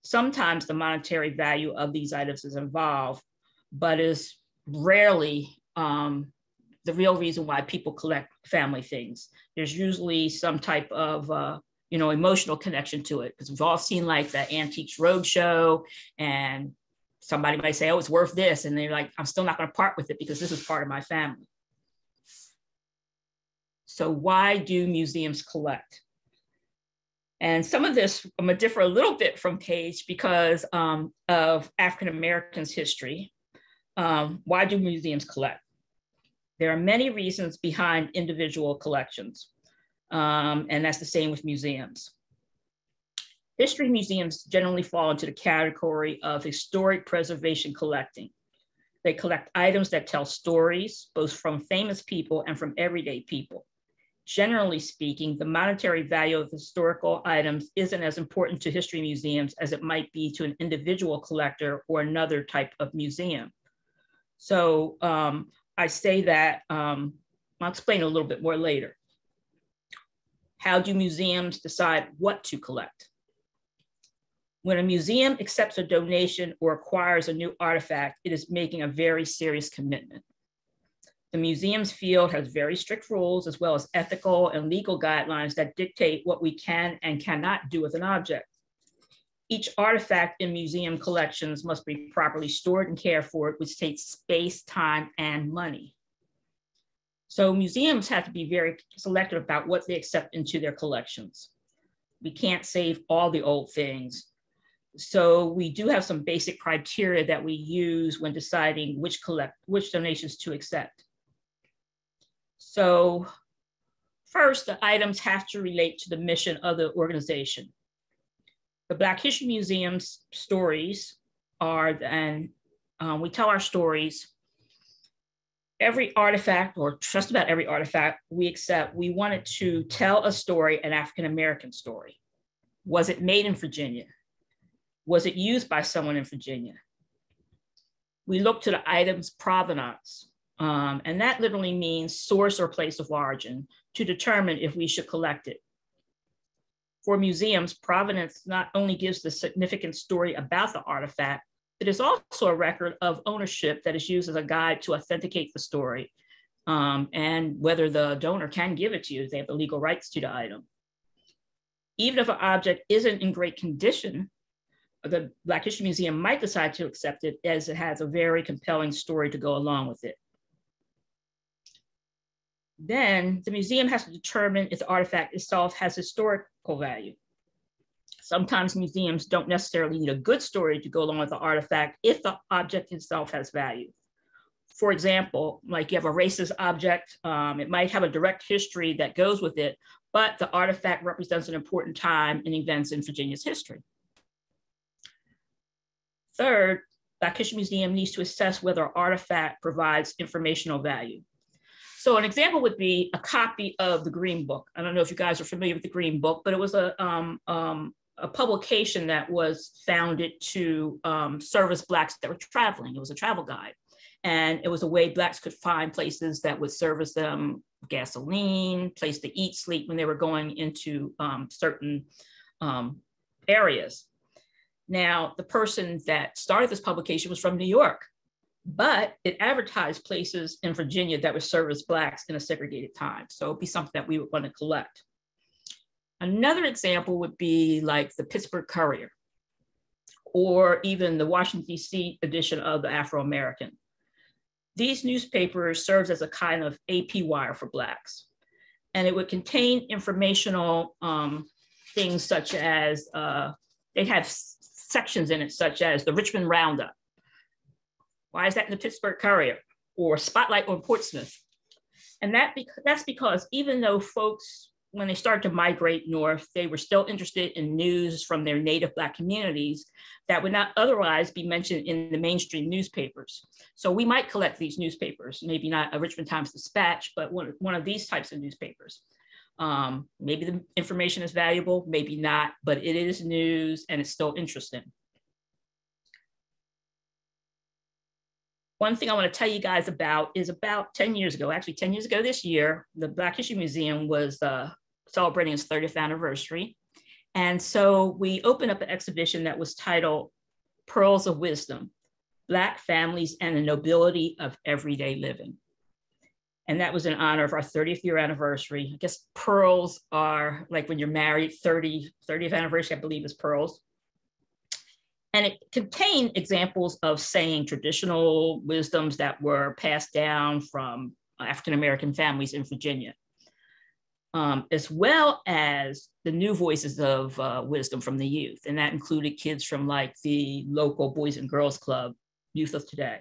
Sometimes the monetary value of these items is involved, but is rarely the real reason why people collect family things. There's usually some type of emotional connection to it, because we've all seen like the Antiques Roadshow, and somebody might say, oh, it's worth this. And they're like, I'm still not going to part with it because this is part of my family. So why do museums collect? And some of this, I'm gonna differ a little bit from Paige because of African Americans' history. Why do museums collect? There are many reasons behind individual collections, and that's the same with museums. History museums generally fall into the category of historic preservation collecting. They collect items that tell stories, both from famous people and from everyday people. generally speaking, the monetary value of historical items isn't as important to history museums as it might be to an individual collector or another type of museum. So I say that, I'll explain a little bit more later. How do museums decide what to collect? When a museum accepts a donation or acquires a new artifact, it is making a very serious commitment. The museum's field has very strict rules, as well as ethical and legal guidelines that dictate what we can and cannot do with an object. Each artifact in museum collections must be properly stored and cared for, which takes space, time, and money. So museums have to be very selective about what they accept into their collections. We can't save all the old things. So we do have some basic criteria that we use when deciding which donations to accept. So first, the items have to relate to the mission of the organization. The Black History Museum's stories are, and we tell our stories. Every artifact, or just about every artifact we accept, we wanted to tell a story, an African-American story. Was it made in Virginia? Was it used by someone in Virginia? We look to the item's provenance, and that literally means source or place of origin, to determine if we should collect it. For museums, provenance not only gives the significant story about the artifact, it is also a record of ownership that is used as a guide to authenticate the story, and whether the donor can give it to you, they have the legal rights to the item. Even if an object isn't in great condition, the Black History Museum might decide to accept it as it has a very compelling story to go along with it. Then the museum has to determine if the artifact itself has historical value. Sometimes museums don't necessarily need a good story to go along with the artifact if the object itself has value. For example, like you have a racist object, it might have a direct history that goes with it, but the artifact represents an important time and events in Virginia's history. Third, Black History Museum needs to assess whether an artifact provides informational value. So an example would be a copy of the Green Book. I don't know if you guys are familiar with the Green Book, but it was a publication that was founded to service Blacks that were traveling. It was a travel guide. And it was a way Blacks could find places that would service them gasoline, place to eat, sleep when they were going into certain areas. Now, the person that started this publication was from New York, but it advertised places in Virginia that would service Blacks in a segregated time. So it'd be something that we would want to collect. Another example would be like the Pittsburgh Courier, or even the Washington, D.C. edition of the Afro-American. These newspapers served as a kind of AP wire for Blacks. And it would contain informational things such as, they'd have sections in it, such as the Richmond Roundup. Why is that in the Pittsburgh Courier? Or Spotlight on Portsmouth. And that's because even though folks, when they started to migrate north, they were still interested in news from their native Black communities that would not otherwise be mentioned in the mainstream newspapers. So we might collect these newspapers, maybe not a Richmond Times-Dispatch, but one of these types of newspapers. Maybe the information is valuable, maybe not, but it is news and it's still interesting. One thing I want to tell you guys about is about 10 years ago, actually 10 years ago this year, the Black History Museum was celebrating its 30th anniversary. And so we opened up an exhibition that was titled Pearls of Wisdom, Black Families and the Nobility of Everyday Living. And that was in honor of our 30th year anniversary. I guess pearls are like when you're married, 30th anniversary, I believe is pearls. And it contained examples of saying traditional wisdoms that were passed down from African-American families in Virginia, as well as the new voices of wisdom from the youth. And that included kids from like the local Boys and Girls Club, Youth of Today.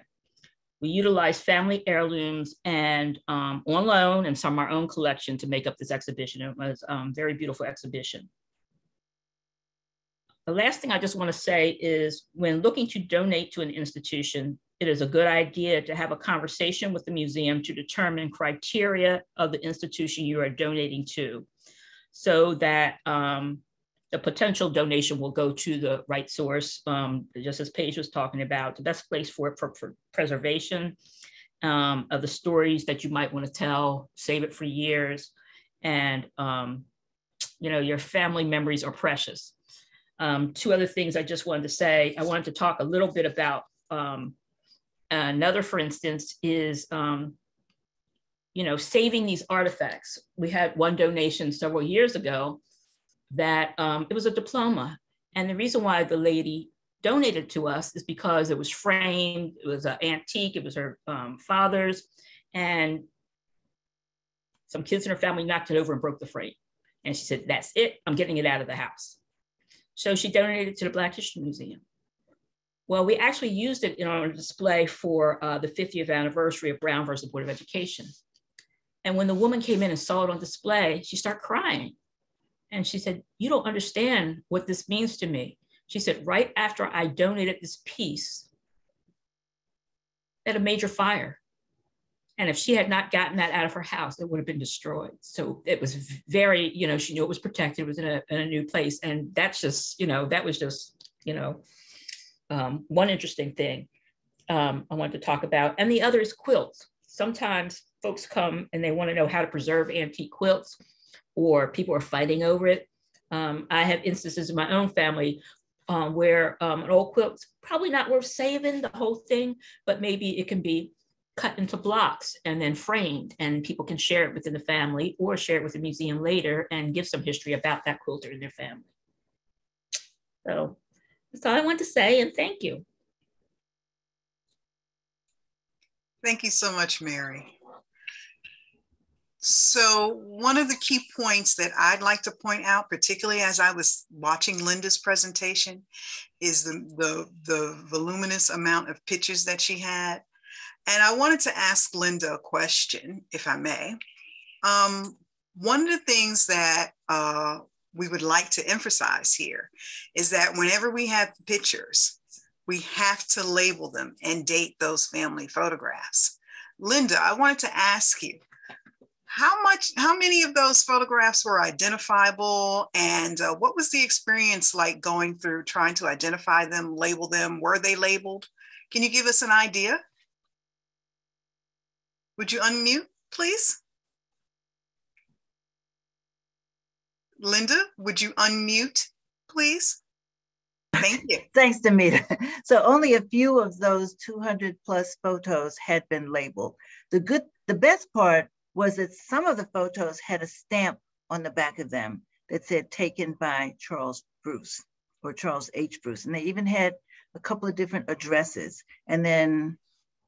We utilized family heirlooms and on loan and some of our own collection to make up this exhibition. It was a very beautiful exhibition. The last thing I just want to say is when looking to donate to an institution, it is a good idea to have a conversation with the museum to determine criteria of the institution you are donating to, so that the potential donation will go to the right source. Just as Paige was talking about, the best place for preservation of the stories that you might want to tell, save it for years. And, your family memories are precious. Two other things I just wanted to say. I wanted to talk a little bit about another, for instance, is, saving these artifacts. We had one donation several years ago that it was a diploma. And the reason why the lady donated to us is because it was framed, it was an antique, it was her father's, and some kids in her family knocked it over and broke the frame. And she said, that's it, I'm getting it out of the house. So she donated it to the Black History Museum. Well, we actually used it in our display for the 50th anniversary of Brown versus Board of Education. And when the woman came in and saw it on display, she started crying. And she said, you don't understand what this means to me. She said, right after I donated this piece, at a major fire. And if she had not gotten that out of her house, it would have been destroyed. So it was very, she knew it was protected, it was in a new place. And that's just, that was just, one interesting thing I wanted to talk about. And the other is quilts. Sometimes folks come and they want to know how to preserve antique quilts, or people are fighting over it. I have instances in my own family where an old quilt's probably not worth saving the whole thing, but maybe it can be cut into blocks and then framed, and people can share it within the family or share it with the museum later and give some history about that quilter in their family. So that's all I want to say, and thank you. Thank you so much, Mary. So one of the key points that I'd like to point out, particularly as I was watching Linda's presentation, is the voluminous amount of pictures that she had. And I wanted to ask Linda a question, if I may. One of the things that we would like to emphasize here is that whenever we have pictures, we have to label them and date those family photographs. Linda, I wanted to ask you, how many of those photographs were identifiable, and what was the experience like going through trying to identify them, label them? Were they labeled? Can you give us an idea? Would you unmute, please? Linda, would you unmute, please? Thank you. Thanks, Damita. So only a few of those 200 plus photos had been labeled. The best part was that some of the photos had a stamp on the back of them that said taken by Charles Bruce or Charles H. Bruce. And they even had a couple of different addresses. And then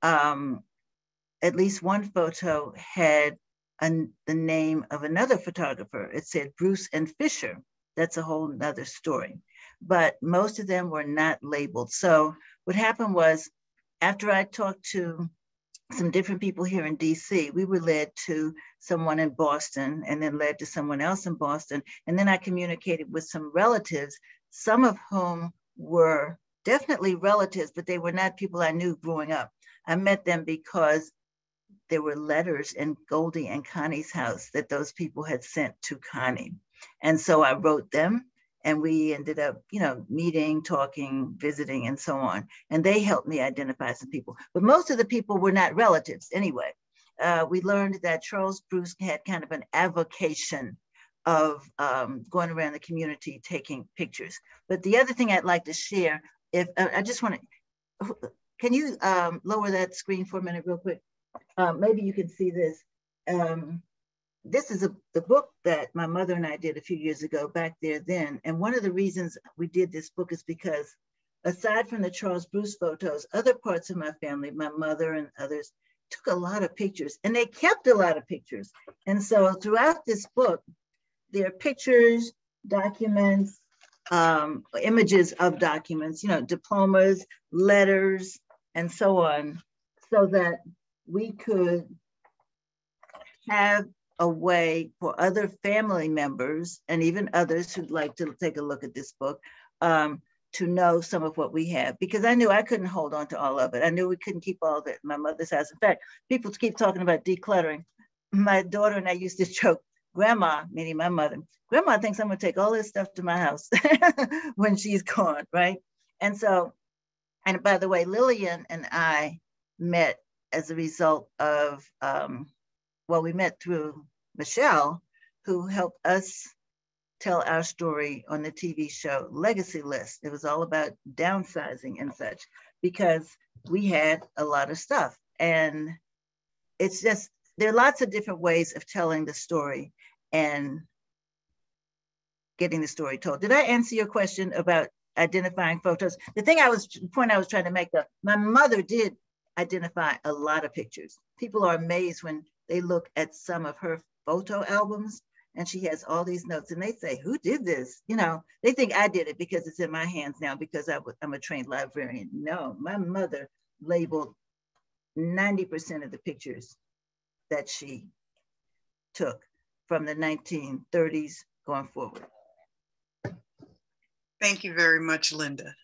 at least one photo had the name of another photographer. It said Bruce and Fisher. That's a whole nother story. But most of them were not labeled. So what happened was, after I talked to some different people here in DC, we were led to someone in Boston, and then led to someone else in Boston. And then I communicated with some relatives, some of whom were definitely relatives, but they were not people I knew growing up. I met them because there were letters in Goldie and Connie's house that those people had sent to Connie. And so I wrote them, and we ended up, meeting, talking, visiting, and so on. And they helped me identify some people. But most of the people were not relatives anyway. We learned that Charles Bruce had kind of an avocation of going around the community taking pictures. But the other thing I'd like to share, I just want to, can you lower that screen for a minute real quick? Maybe you can see this. This is the book that my mother and I did a few years ago back there then. And one of the reasons we did this book is because aside from the Charles Bruce photos, other parts of my family, my mother and others, took a lot of pictures, and they kept a lot of pictures. And so throughout this book, there are pictures, documents, images of documents, diplomas, letters, and so on, so that we could have a way for other family members and even others who'd like to take a look at this book to know some of what we have, because I knew I couldn't hold on to all of it. I knew we couldn't keep all of it in my mother's house. In fact, people keep talking about decluttering. My daughter and I used to joke, Grandma, meaning my mother, Grandma thinks I'm gonna take all this stuff to my house when she's gone, right? And so, and by the way, Lillian and I met as a result of, well, we met through Michelle, who helped us tell our story on the TV show Legacy List. It was all about downsizing and such, because we had a lot of stuff. And it's just, there are lots of different ways of telling the story and getting the story told. Did I answer your question about identifying photos? The point I was trying to make, though, my mother did identify a lot of pictures. People are amazed when they look at some of her photo albums, and she has all these notes, and they say, who did this? You know, they think I did it because it's in my hands now because I'm a trained librarian. No, my mother labeled 90% of the pictures that she took from the 1930s going forward. Thank you very much, Linda.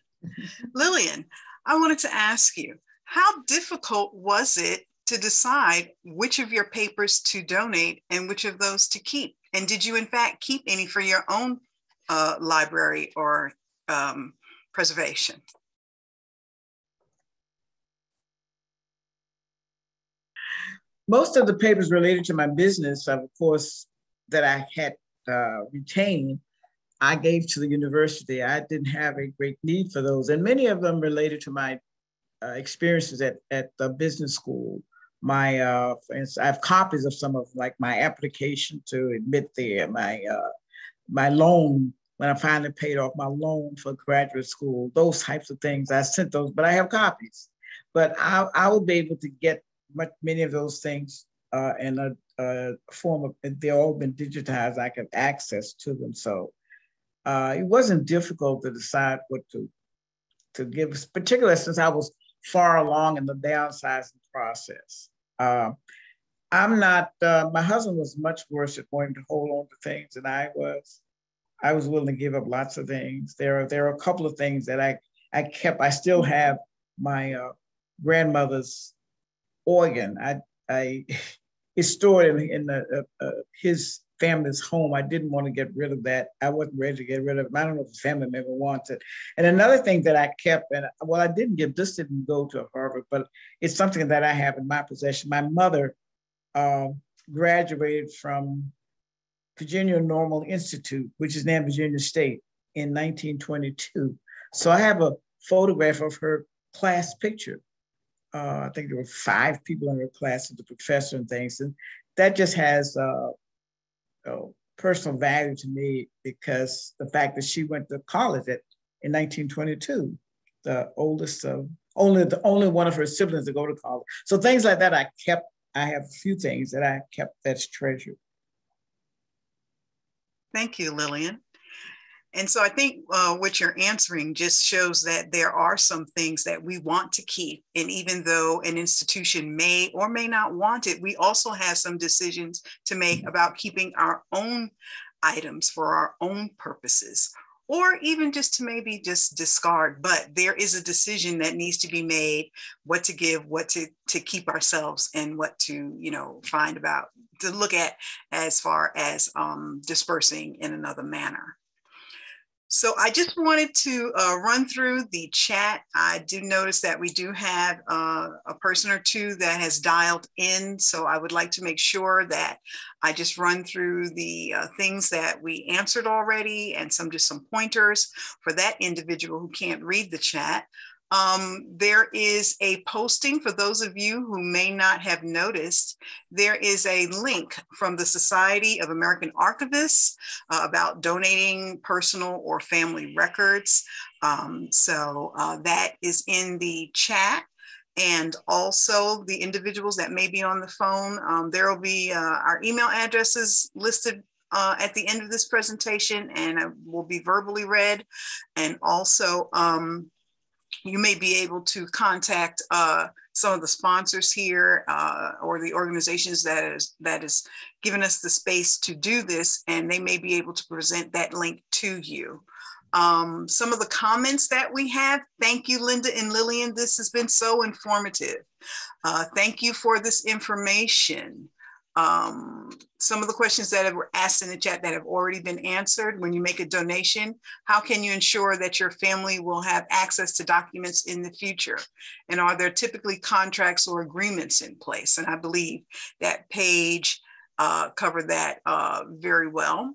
Lillian, I wanted to ask you, how difficult was it to decide which of your papers to donate and which of those to keep? And did you in fact keep any for your own library or preservation? Most of the papers related to my business, of course, that I had retained, I gave to the university. I didn't have a great need for those. And many of them related to my experiences at the business school. For instance, I have copies of some of like my application to admit there, my loan, when I finally paid off my loan for graduate school, those types of things. I sent those, but I have copies. But I will be able to get many of those things in a form of, they've all been digitized. I can access to them. So it wasn't difficult to decide what to give, particularly since I was far along in the downsizing process. I'm not, my husband was much worse at wanting to hold on to things than I was. I was willing to give up lots of things. There are a couple of things that I kept. I still have my grandmother's organ. It's stored in his family's home. I didn't want to get rid of that. I wasn't ready to get rid of it. I don't know if the family member wants it. And another thing that I kept, and well, I didn't give, this didn't go to Harvard, but it's something that I have in my possession. My mother graduated from Virginia Normal Institute, which is now Virginia State, in 1922. So I have a photograph of her class picture. I think there were 5 people in her class, the professor and things. And that just has personal value to me because the fact that she went to college in 1922, the oldest of, only one of her siblings to go to college. So things like that I kept. I have a few things that I kept that's treasured. Thank you, Lillian. And so I think what you're answering just shows that there are some things that we want to keep. And even though an institution may or may not want it, we also have some decisions to make about keeping our own items for our own purposes, or even just to maybe just discard. But there is a decision that needs to be made, what to give, what to keep ourselves, and what to, find about, to look at as far as dispersing in another manner. So I just wanted to run through the chat. I do notice that we do have a person or two that has dialed in. So I would like to make sure that I just run through the things that we answered already and just some pointers for that individual who can't read the chat. There is a posting for those of you who may not have noticed. There is a link from the Society of American Archivists about donating personal or family records. So that is in the chat. And also the individuals that may be on the phone, there will be our email addresses listed at the end of this presentation, and it will be verbally read. And also, you may be able to contact some of the sponsors here or the organizations that is giving us the space to do this, and they may be able to present that link to you. some of the comments that we have. Thank you, Linda and Lillian. This has been so informative. Thank you for this information. Some of the questions that were asked in the chat that have already been answered. When you make a donation, how can you ensure that your family will have access to documents in the future? And are there typically contracts or agreements in place? And I believe that Paige covered that very well.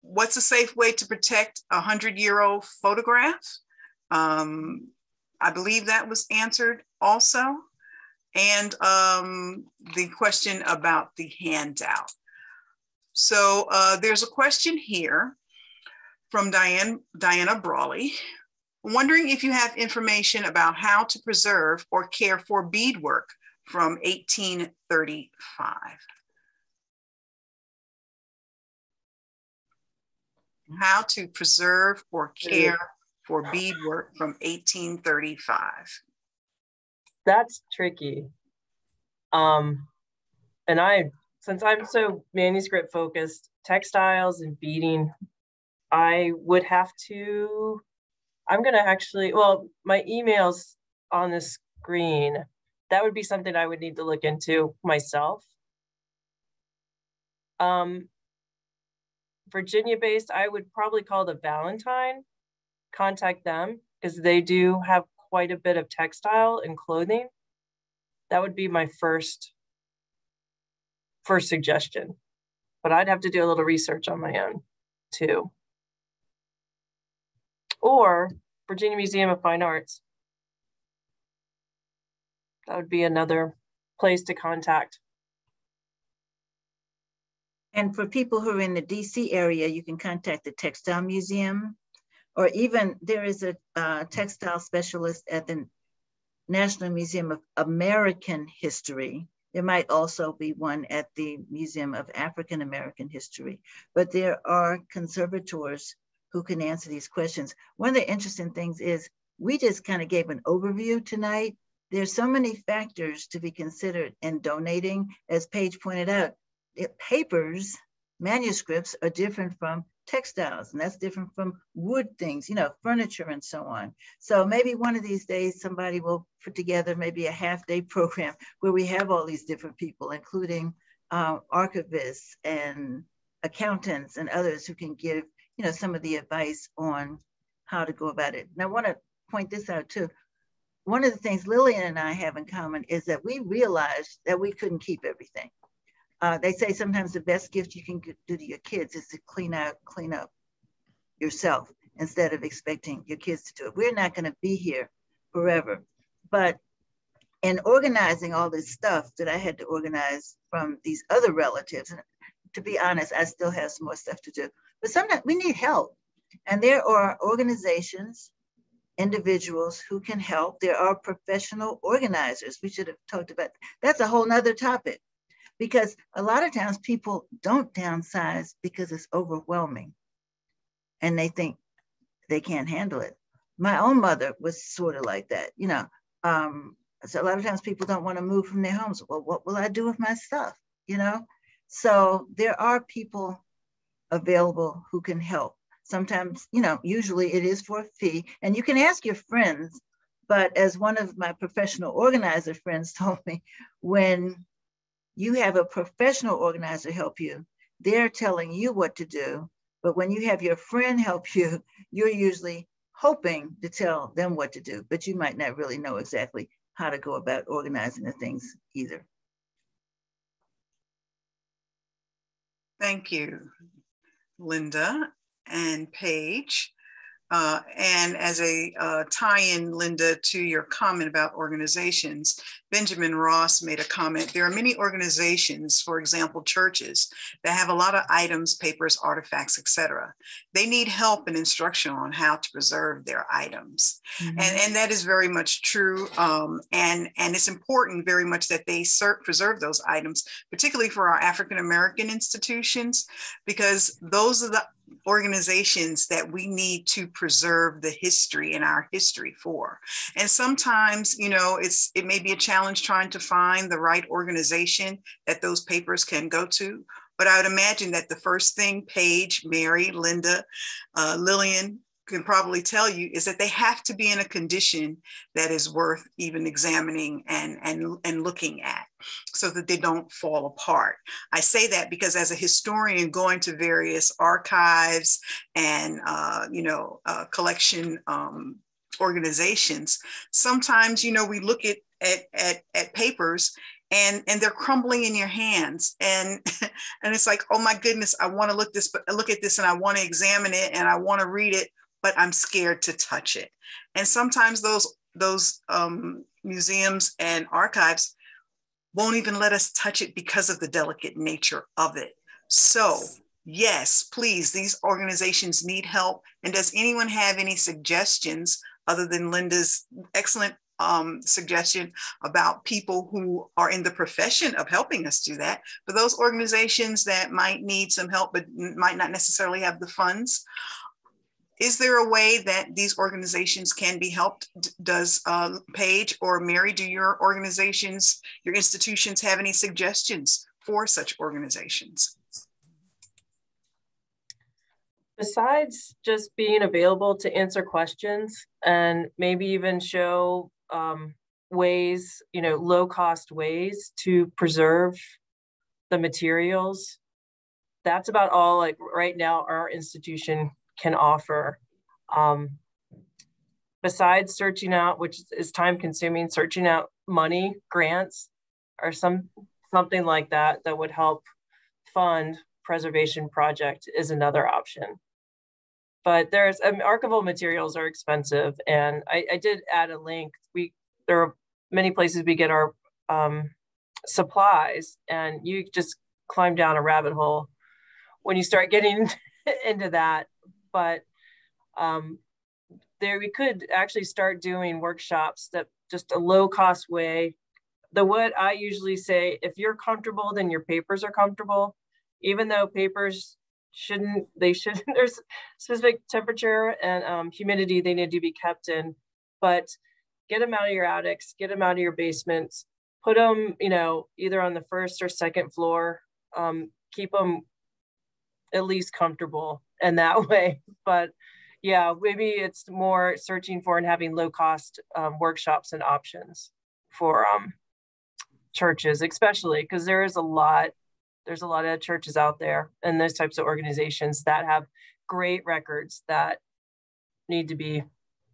What's a safe way to protect a 100-year-old photograph? I believe that was answered also. And the question about the handout. So there's a question here from Diana Brawley, wondering if you have information about how to preserve or care for beadwork from 1835. How to preserve or care for beadwork from 1835. That's tricky. And since I'm so manuscript focused, textiles and beading, I would have to, I'm gonna actually, well, my email's on the screen. That would be something I would need to look into myself. Virginia-based, I would probably call the Valentine, contact them, because they do have quite a bit of textile and clothing. That would be my first suggestion, but I'd have to do a little research on my own too. Or Virginia Museum of Fine Arts. That would be another place to contact. And for people who are in the DC area, you can contact the Textile Museum, or even there is a textile specialist at the National Museum of American History. There might also be one at the Museum of African American History, but there are conservators who can answer these questions. One of the interesting things is we just kind of gave an overview tonight. There's so many factors to be considered in donating. As Paige pointed out, papers, manuscripts are different from textiles, and that's different from wood things, you know, furniture and so on. So maybe one of these days somebody will put together maybe a half-day program where we have all these different people, including archivists and accountants and others who can give, you know, some of the advice on how to go about it. And I want to point this out too. One of the things Lillian and I have in common is that we realized that we couldn't keep everything. They say sometimes the best gift you can do to your kids is to clean up yourself instead of expecting your kids to do it. We're not going to be here forever. But in organizing all this stuff that I had to organize from these other relatives, and to be honest, I still have some more stuff to do, but sometimes we need help. And there are organizations, individuals who can help. There are professional organizers. We should have talked about, that's a whole nother topic. Because a lot of times people don't downsize because it's overwhelming and they think they can't handle it. My own mother was sort of like that, you know. So a lot of times people don't want to move from their homes. Well, what will I do with my stuff, you know? So there are people available who can help. Sometimes, you know, usually it is for a fee, and you can ask your friends. But as one of my professional organizer friends told me, when you have a professional organizer help you, they're telling you what to do. But when you have your friend help you, you're usually hoping to tell them what to do, but you might not really know exactly how to go about organizing the things either. Thank you, Linda and Paige. And as a tie-in, Linda, to your comment about organizations, Benjamin Ross made a comment. There are many organizations, for example, churches, that have a lot of items, papers, artifacts, etc. They need help and instruction on how to preserve their items. Mm-hmm. And that is very much true. And it's important very much that they preserve those items, particularly for our African-American institutions, because those are the organizations that we need to preserve the history and our history for. And sometimes, you know, it may be a challenge trying to find the right organization that those papers can go to. But I would imagine that the first thing Paige, Mary, Linda, Lillian can probably tell you is that they have to be in a condition that is worth even examining and looking at so that they don't fall apart. I say that because as a historian going to various archives and collection organizations, sometimes, we look at papers and they're crumbling in your hands. And it's like, oh my goodness, I want to look at this and I want to examine it and I want to read it, but I'm scared to touch it. And sometimes those museums and archives won't even let us touch it because of the delicate nature of it. So yes, please, these organizations need help. And does anyone have any suggestions other than Linda's excellent suggestion about people who are in the profession of helping us do that, but those organizations that might need some help but might not necessarily have the funds? Is there a way that these organizations can be helped? Does Paige or Mary, do your organizations, your institutions have any suggestions for such organizations? Besides just being available to answer questions and maybe even show ways, low-cost ways to preserve the materials, that's about all, like right now, our institution can offer. Besides searching out, which is time consuming, searching out money, grants, or something like that would help fund preservation project is another option. But there's archival materials are expensive, and I did add a link. There are many places we get our supplies, and you just climb down a rabbit hole when you start getting into that. But we could actually start doing workshops that just a low cost way. What I usually say, if you're comfortable, then your papers are comfortable, even though papers there's specific temperature and humidity they need to be kept in, but get them out of your attics, get them out of your basements, put them, either on the first or second floor, keep them at least comfortable in that way. But yeah, maybe it's more searching for and having low cost workshops and options for churches, especially because there's a lot of churches out there and those types of organizations that have great records that need to be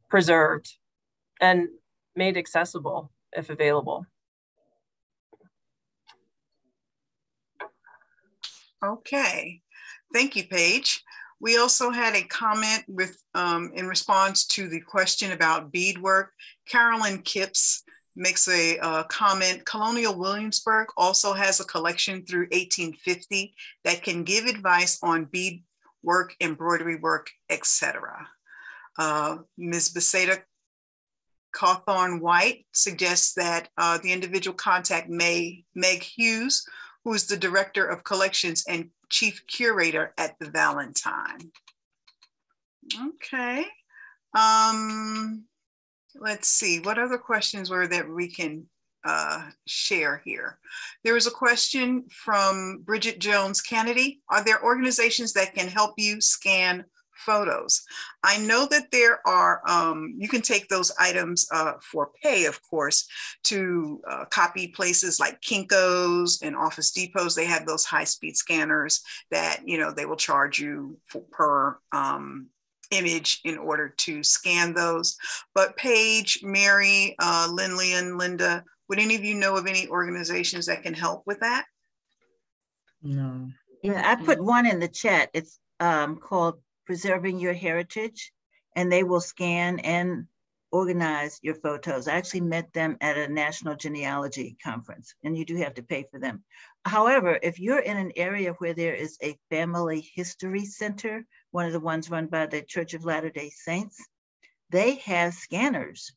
preserved and made accessible if available. Okay, thank you, Paige. We also had a comment with in response to the question about beadwork. Carolyn Kipps makes a comment. Colonial Williamsburg also has a collection through 1850 that can give advice on bead work, embroidery work, etc. Ms. Beseda Cawthorn White suggests that the individual contact Meg Hughes, who is the Director of Collections and Chief Curator at the Valentine. Okay. Let's see, what other questions were that we can share here? There was a question from Bridget Jones Kennedy. Are there organizations that can help you scan photos? I know that there are, you can take those items for pay, of course, to copy places like Kinko's and Office Depots. They have those high-speed scanners that, they will charge you per image in order to scan those. But Paige, Mary, Lillian, Linda, would any of you know of any organizations that can help with that? No. Yeah, I put one in the chat. It's called Preserving Your Heritage, and they will scan and organize your photos. I actually met them at a national genealogy conference, and you do have to pay for them. However, if you're in an area where there is a family history center, one of the ones run by the Church of Latter-day Saints, they have scanners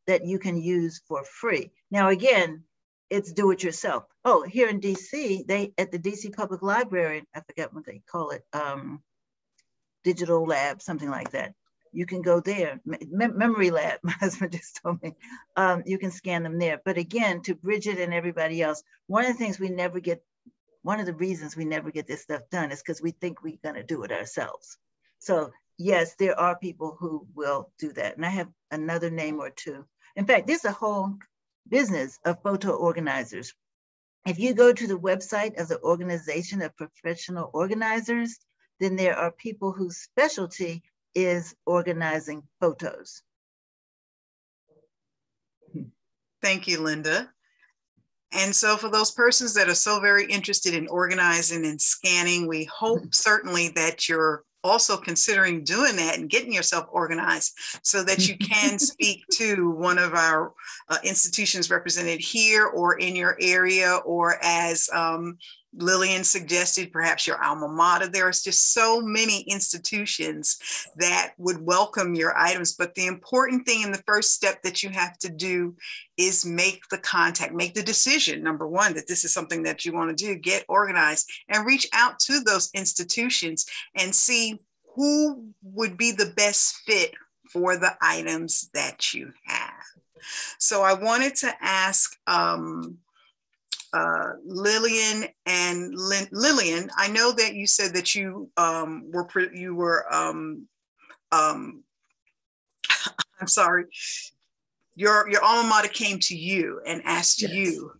that you can use for free. Now, again, it's do it yourself. Oh, here in DC, at the DC Public Library, I forget what they call it, Digital Lab, something like that. You can go there, Memory Lab, my husband just told me. You can scan them there. But again, to Bridget and everybody else, one of the things we never get one of the reasons we never get this stuff done is because we think we're going to do it ourselves. So yes, there are people who will do that. And I have another name or two. In fact, there's a whole business of photo organizers. If you go to the website of the Organization of Professional Organizers, then there are people whose specialty is organizing photos. Thank you, Linda. And so for those persons that are so very interested in organizing and scanning, we hope certainly that you're also considering doing that and getting yourself organized so that you can speak to one of our institutions represented here or in your area, or as Lillian suggested, perhaps your alma mater. There's just so many institutions that would welcome your items. But the important thing in the first step that you have to do is make the contact, make the decision, number one, that this is something that you want to do, get organized, and reach out to those institutions and see who would be the best fit for the items that you have. So I wanted to ask Lillian and Lillian, I know that you said that you were I'm sorry, your alma mater came to you and asked Yes. you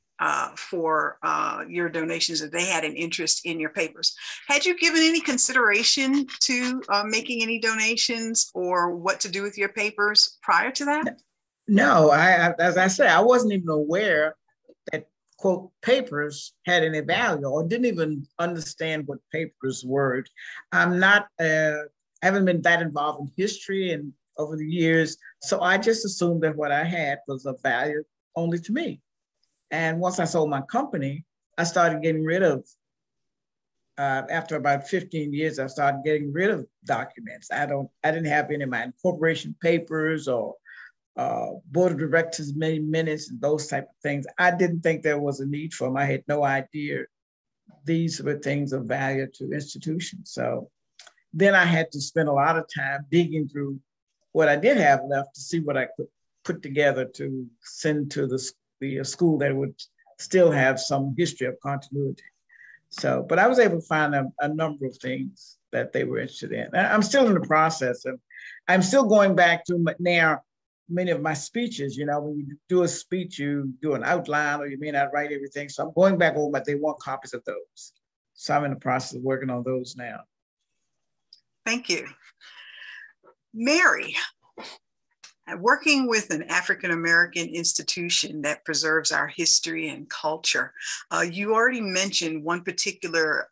for your donations, that they had an interest in your papers. Had you given any consideration to making any donations or what to do with your papers prior to that? No, as I said, I wasn't even aware that, quote, papers had any value, or didn't even understand what papers were. I'm not, I haven't been that involved in history and over the years, so I just assumed that what I had was of value only to me. And once I sold my company, I started getting rid of, after about 15 years, I started getting rid of documents. I didn't have any of my incorporation papers or board of directors minutes and those type of things. I didn't think there was a need for them. I had no idea these were things of value to institutions. So then I had to spend a lot of time digging through what I did have left to see what I could put together to send to the school that would still have some history of continuity. So, but I was able to find a number of things that they were interested in. I'm still in the process, and I'm still going back to now many of my speeches. You know, when you do a speech, you do an outline, or you may not write everything. So I'm going back over, but they want copies of those. So I'm in the process of working on those now. Thank you. Mary, working with an African-American institution that preserves our history and culture, you already mentioned one particular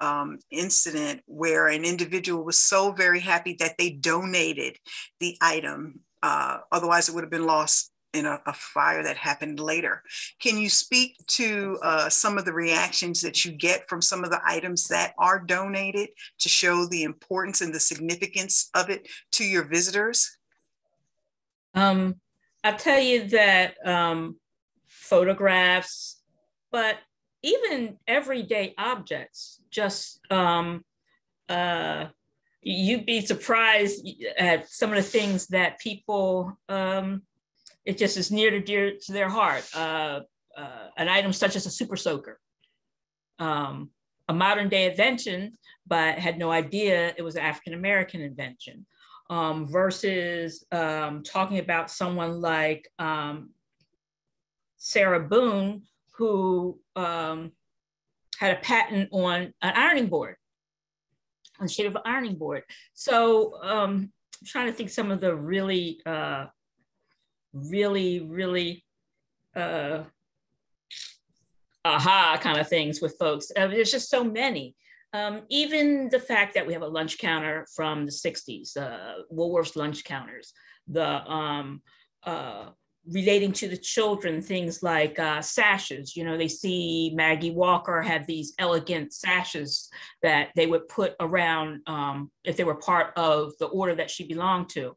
incident where an individual was so very happy that they donated the item. Otherwise, it would have been lost in a fire that happened later. Can you speak to some of the reactions that you get from some of the items that are donated to show the importance and the significance of it to your visitors? I'll tell you that photographs, but even everyday objects, just you'd be surprised at some of the things that people, it just is near to dear to their heart. An item such as a super soaker, a modern day invention, but had no idea it was an African-American invention. Versus talking about someone like Sarah Boone, who had a patent on an ironing board, on the shape of an ironing board. So I'm trying to think some of the really aha kind of things with folks. There's just so many. Even the fact that we have a lunch counter from the 60s, Woolworth's lunch counters, the relating to the children, things like sashes. You know, they see Maggie Walker have these elegant sashes that they would put around if they were part of the order that she belonged to.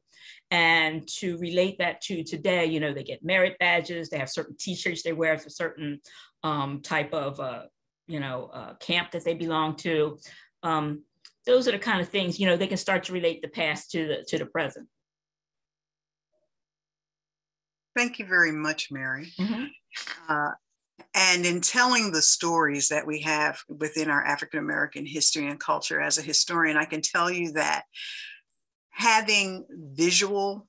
And to relate that to today, you know, they get merit badges, they have certain t-shirts they wear for certain type of camp that they belong to. Those are the kind of things, you know, they can start to relate the past to the present. Thank you very much, Mary. Mm-hmm. And in telling the stories that we have within our African-American history and culture, as a historian, I can tell you that having visual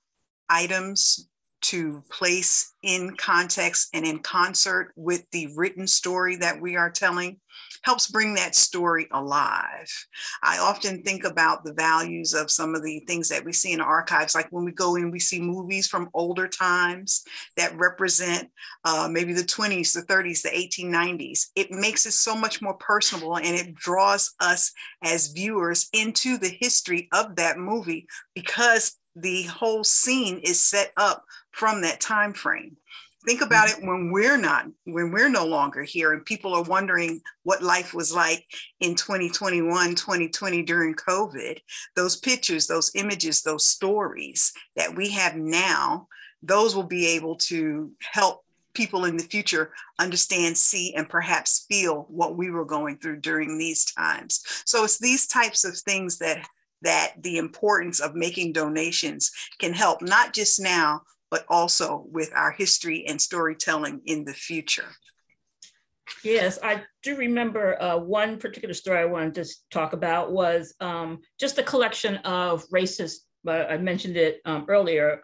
items to place in context and in concert with the written story that we are telling helps bring that story alive. I often think about the values of some of the things that we see in archives, like when we go in, we see movies from older times that represent maybe the 20s, the 30s, the 1890s. It makes it so much more personable, and it draws us as viewers into the history of that movie because the whole scene is set up from that time frame. Think about it when we're no longer here and people are wondering what life was like in 2021, 2020 during COVID. Those pictures, those images, those stories that we have now, those will be able to help people in the future understand, see, and perhaps feel what we were going through during these times. So it's these types of things that the importance of making donations can help, not just now, but also with our history and storytelling in the future. Yes, I do remember one particular story I wanted to talk about was just a collection of racist, I mentioned it earlier,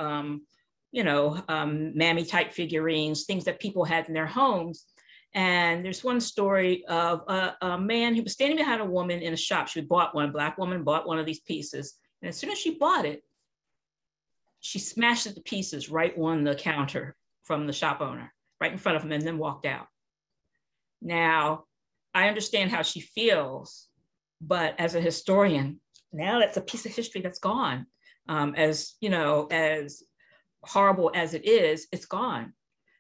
mammy type figurines, things that people had in their homes. And there's one story of a man who was standing behind a woman in a shop. She bought one, Black woman bought one of these pieces. And as soon as she bought it, she smashed it to pieces right on the counter from the shop owner, right in front of him, and then walked out. Now, I understand how she feels, but as a historian, now that's a piece of history that's gone. As horrible as it is, it's gone.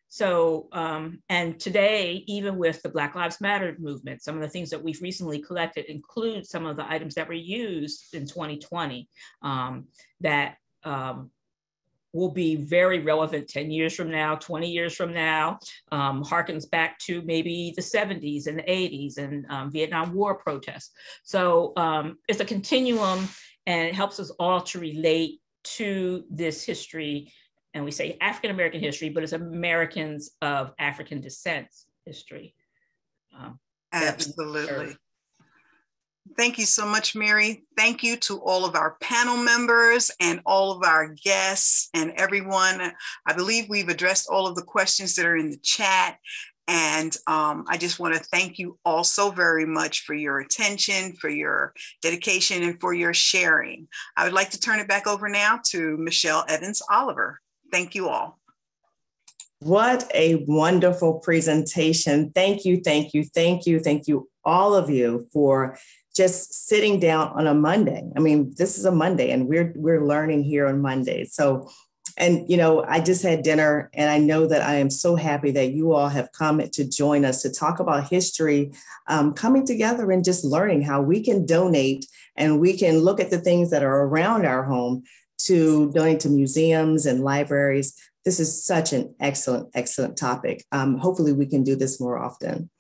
So, and today, even with the Black Lives Matter movement, some of the things that we've recently collected include some of the items that were used in 2020 that will be very relevant 10 years from now, 20 years from now, harkens back to maybe the 70s and the 80s and Vietnam War protests. So it's a continuum, and it helps us all to relate to this history. And we say African-American history, but it's Americans of African descent history. Absolutely. Thank you so much, Mary. Thank you to all of our panel members and all of our guests and everyone. I believe we've addressed all of the questions that are in the chat. And I just want to thank you all so very much for your attention, for your dedication, and for your sharing. I would like to turn it back over now to Michelle Evans-Oliver. Thank you all. What a wonderful presentation. Thank you, thank you, thank you, thank you, all of you, for just sitting down on a Monday. I mean, this is a Monday, and we're learning here on Monday. So, and I just had dinner, and I know that I am so happy that you all have come to join us to talk about history, coming together and just learning how we can donate, and we can look at the things that are around our home to donate to museums and libraries. This is such an excellent, excellent topic. Hopefully we can do this more often.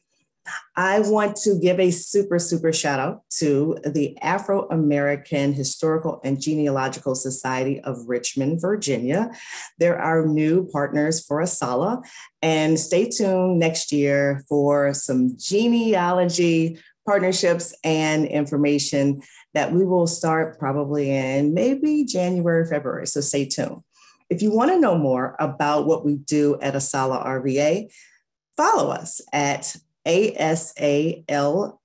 I want to give a super, super shout out to the Afro-American Historical and Genealogical Society of Richmond, Virginia. They're our new partners for ASALH, and stay tuned next year for some genealogy partnerships and information that we will start probably in maybe January, February. So stay tuned. If you want to know more about what we do at ASALH RVA, follow us at ASALH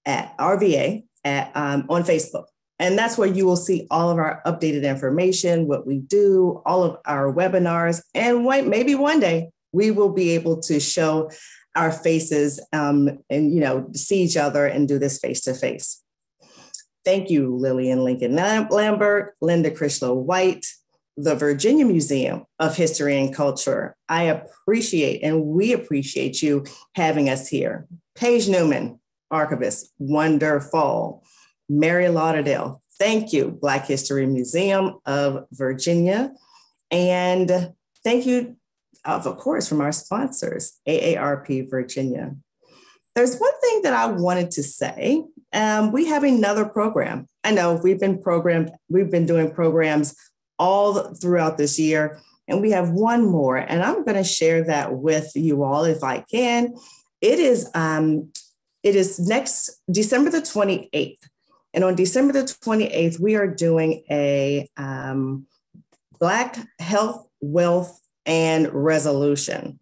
at RVA on Facebook. And that's where you will see all of our updated information, what we do, all of our webinars, and maybe one day we will be able to show our faces and see each other and do this face to face. Thank you, Lillian Lincoln Lambert, Linda Crichlow White, the Virginia Museum of History and Culture. I appreciate, and we appreciate you having us here. Paige Newman, archivist, wonderful. Mary Lauderdale, thank you. Black History Museum of Virginia. And thank you, of course, from our sponsors, AARP Virginia. There's one thing that I wanted to say. We have another program. I know we've been doing programs all throughout this year, And we have one more, and I'm going to share that with you all if I can. It is next December the 28th. And on December the 28th, we are doing a Black Health, Wealth, and Resolution.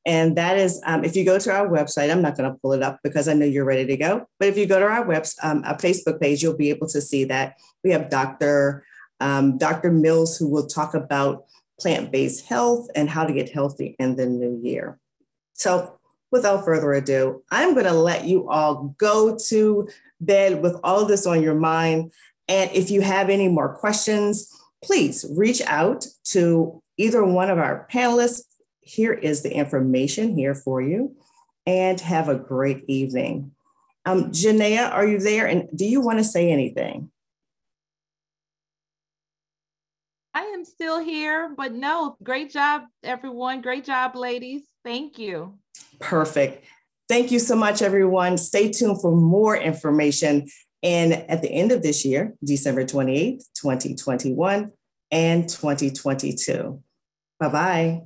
And that is, if you go to our website, I'm not going to pull it up because I know you're ready to go. But if you go to our our Facebook page, you'll be able to see that. We have Dr. Mills, who will talk about plant-based health and how to get healthy in the new year. So without further ado, I'm going to let you all go to bed with all this on your mind. And if you have any more questions, please reach out to either one of our panelists. Here is the information here for you, and have a great evening. Janaea, are you there? And do you want to say anything? I am still here, but no, great job, everyone. Great job, ladies. Thank you. Perfect. Thank you so much, everyone. Stay tuned for more information. And at the end of this year, December 28th, 2021 and 2022. Bye-bye.